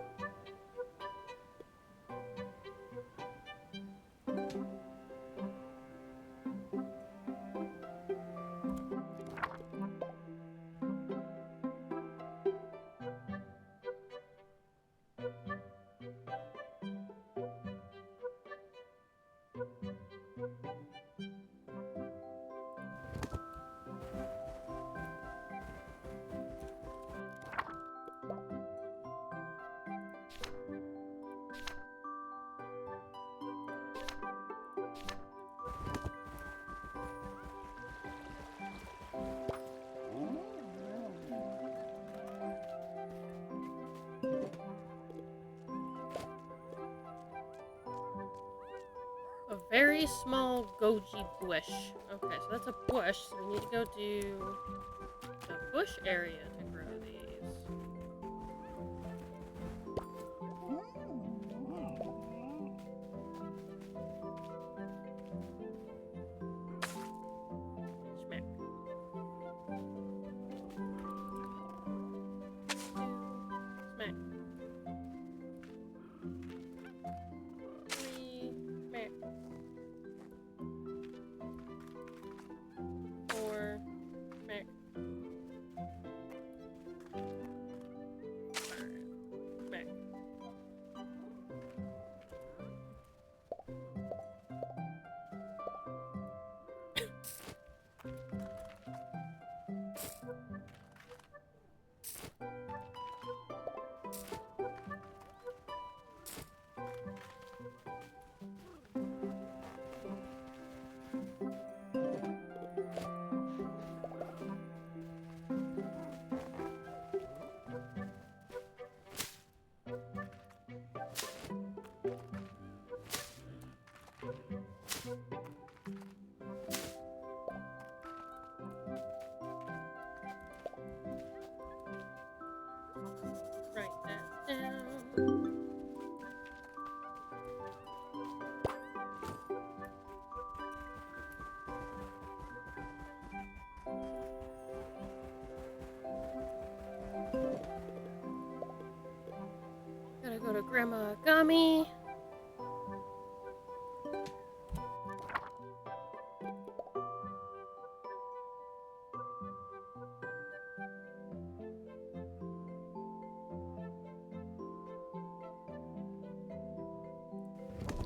A very small goji bush. Okay, so that's a bush, so we need to go to the bush area to grow these. Smack. Smack. 3. Smack. 4. Smack. 5. Smack. Write that down. Gotta go to Grandma Gummy.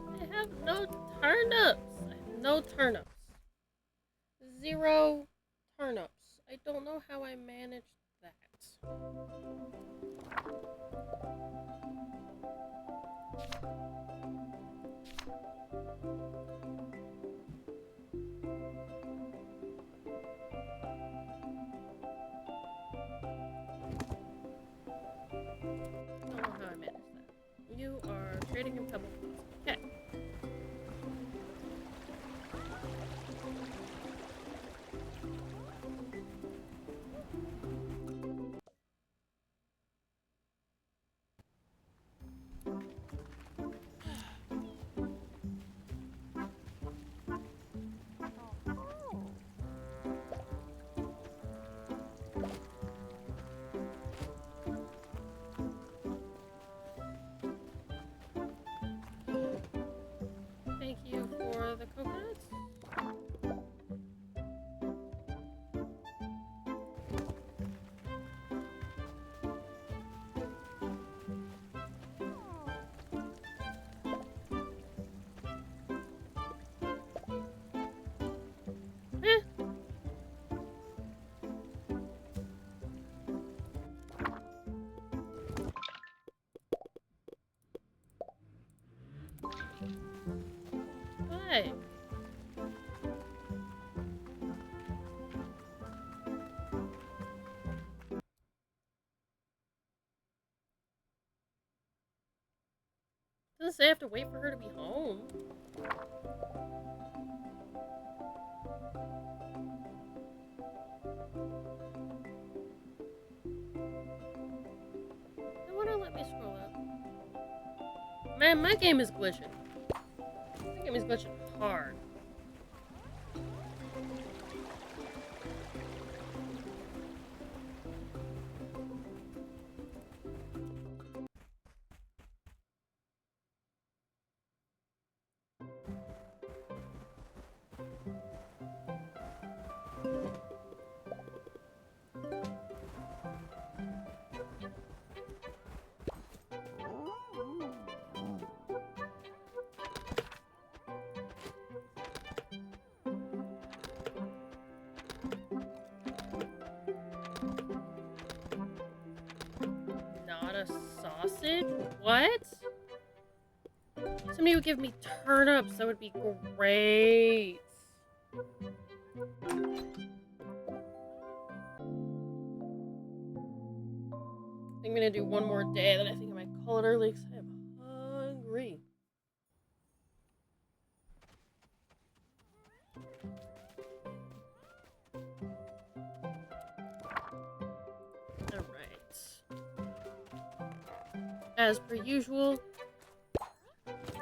I have no turnips. I have no turnips. 0 turnips. I don't know how I managed that. trading in pebble. Okay. Thank you for the coconuts. Eh. Hi. Doesn't say I have to wait for her to be home. They wouldn't let me scroll up. Man, my game is glitching. My game is glitching hard. Not a sausage? What? Somebody would give me turnips. That would be great. I'm gonna do one more day, then I think I might call it early because I am hungry. Alright. As per usual,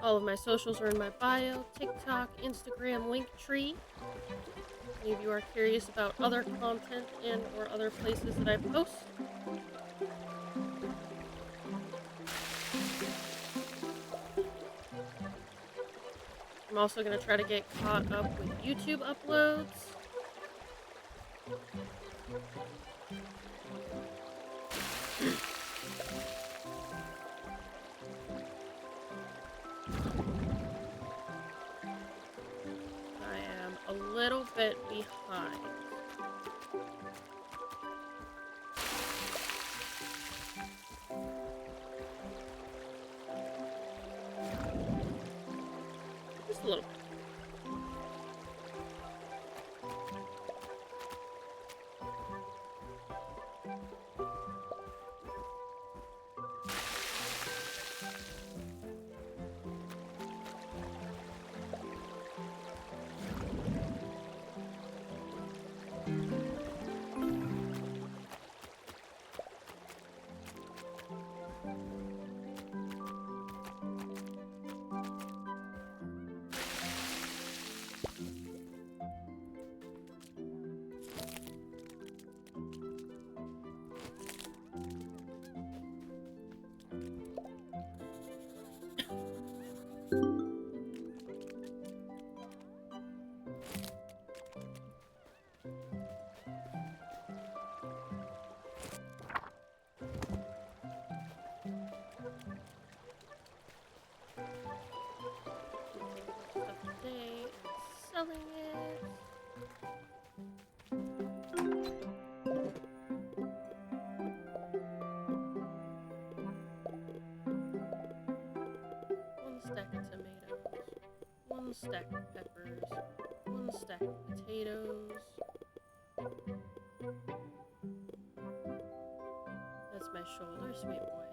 all of my socials are in my bio. TikTok, Instagram, Linktree. Any of you are curious about other content and or other places that I post. I'm also going to try to get caught up with YouTube uploads. I am a little bit behind. Just a little bit. Selling it. One stack of tomatoes, one stack of peppers, one stack of potatoes. That's my shoulder, sweet boy.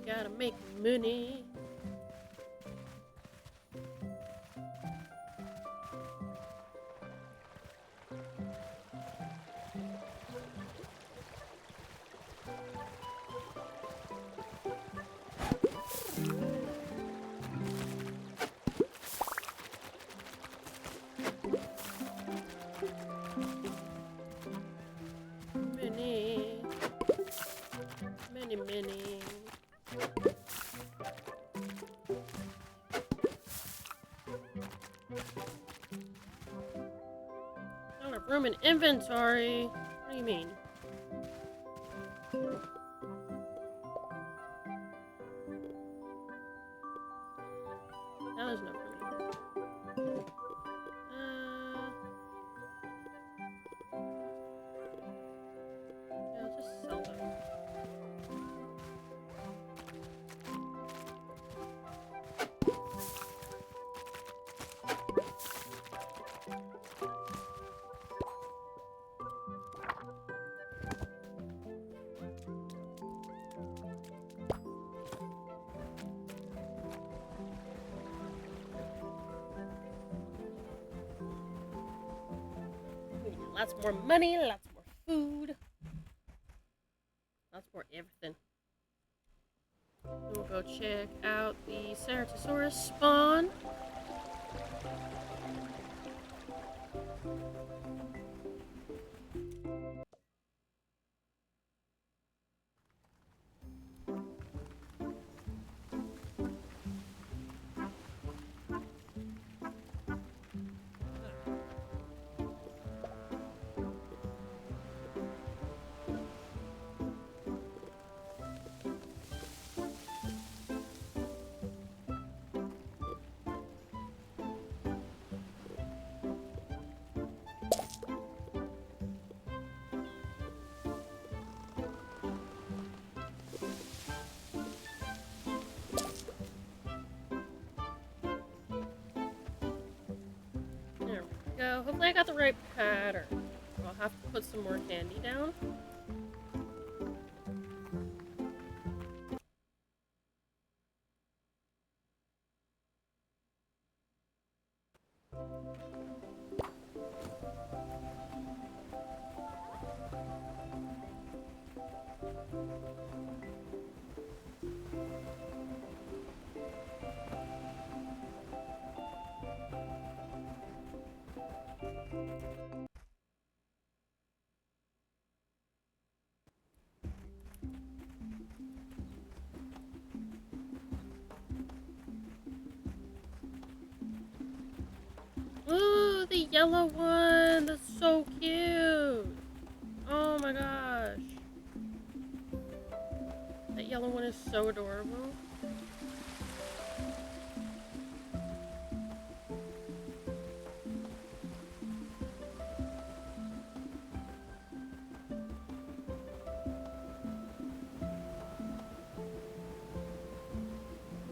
Gotta make money. Many. I don't have room in inventory. What do you mean? That was enough for me. Yeah, I'll just sell them. Lots more money, lots more food, lots more everything. We'll go check out the Ceratosaurus spawn. There we go. Hopefully I got the right pattern. I'll have to put some more candy down. Ooh, the yellow one! That's so cute! Oh my gosh. That yellow one is so adorable.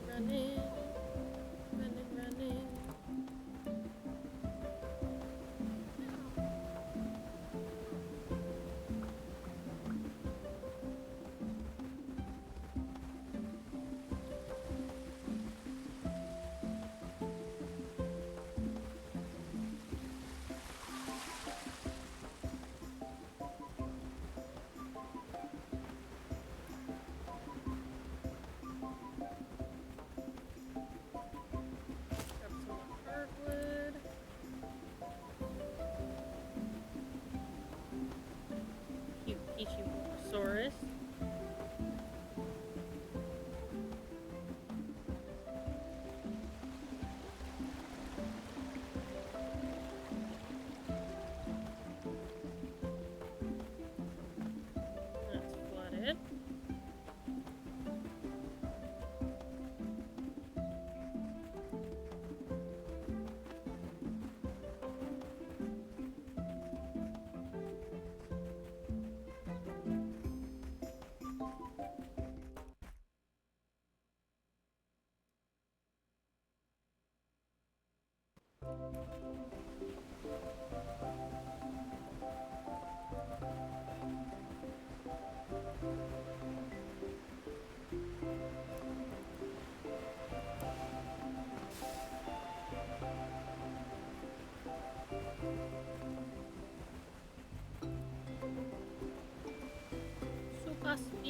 Running. MacchiatoPlays. That's flooded.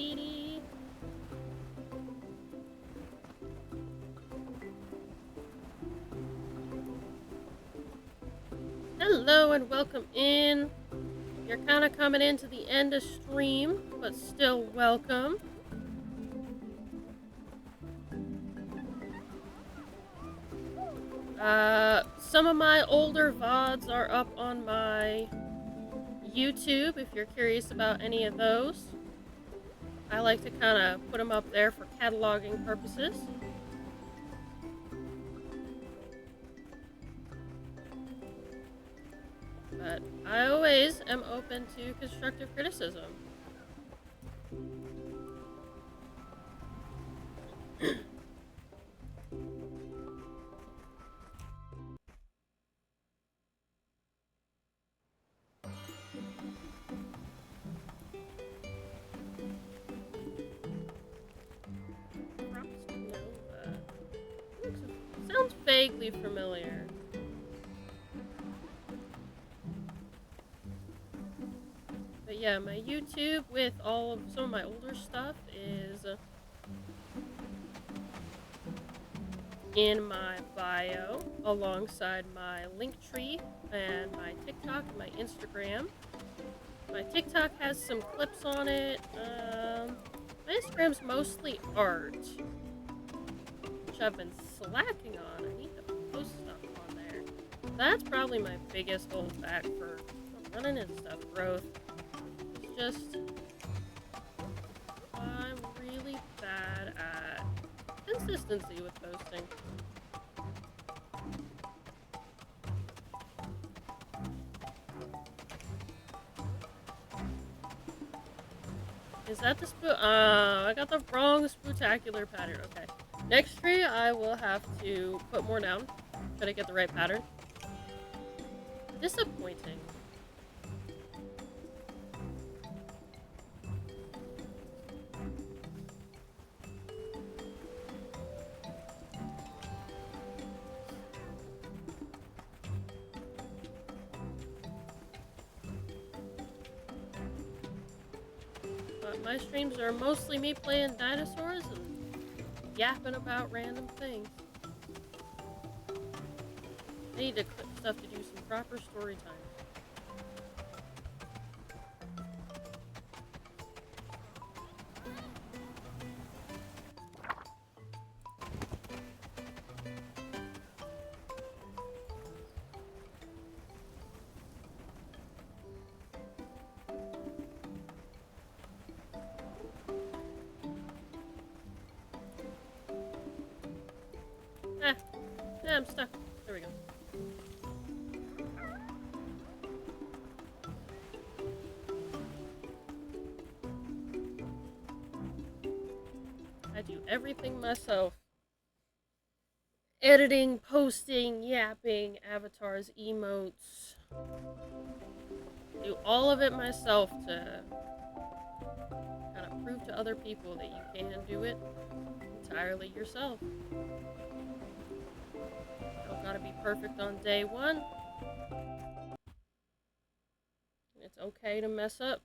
Edie. Hello and welcome in. You're kind of coming into the end of stream, but still welcome. Some of my older VODs are up on my YouTube if you're curious about any of those. I like to kind of put them up there for cataloging purposes. But I always am open to constructive criticism. Sounds vaguely familiar. But yeah, my YouTube with all of some of my older stuff is in my bio alongside my Linktree and my TikTok and my Instagram. My TikTok has some clips on it. My Instagram's mostly art, which I've been slacking on. I need to post stuff on there. That's probably my biggest holdback for running into stuff. Growth. It's just I'm really bad at consistency with posting. Is that the I got the wrong spectacular pattern. Okay. Next tree, I will have to put more down. Try to get the right pattern. Disappointing. My streams are mostly me playing dinosaurs and yapping about random things. I need to clip stuff to do some proper story time. I'm stuck. There we go. I do everything myself. Editing, posting, yapping, avatars, emotes. Do all of it myself to kind of prove to other people that you can do it entirely yourself. Don't gotta be perfect on day one. It's okay to mess up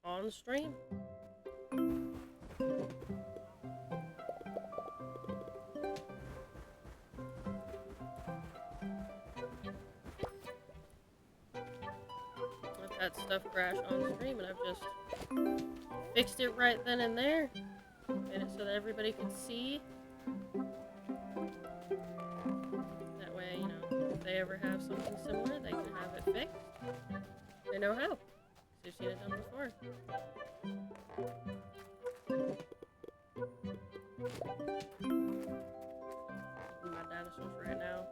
on stream. I've had stuff crash on stream and I've just fixed it right then and there. Made it so that everybody could see. That way, you know, if they ever have something similar, they can have it fixed. They know how. They've seen it done before. My dinosaurs right now.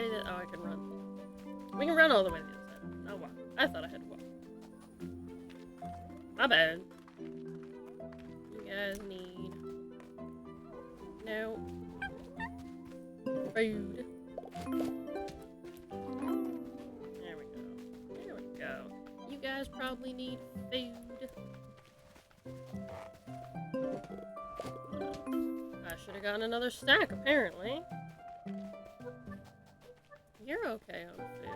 way to... Oh, I can run. We can run all the way to the other side. Not walk. I thought I had to walk. My bad. You guys need... No. Food. There we go. There we go. You guys probably need food. I should have gotten another stack, apparently. You're okay on food.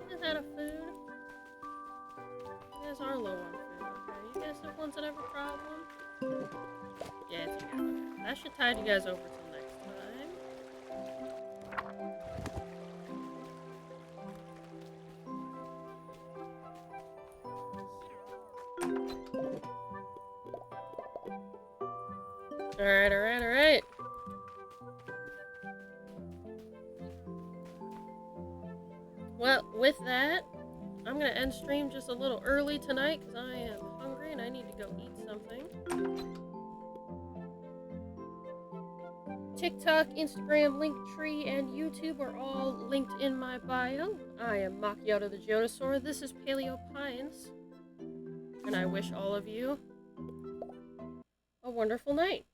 Is that a food? You guys are low on food, okay? You guys the ones that have a problem? Yeah, it's you guys. Okay. That should tide you guys over till next time. Alright, alright, alright. Well, with that, I'm gonna end stream just a little early tonight because I am hungry and I need to go eat something. TikTok, Instagram, Linktree, and YouTube are all linked in my bio. I am Macchiato the Jonasaur. This is Paleo Pines. And I wish all of you a wonderful night.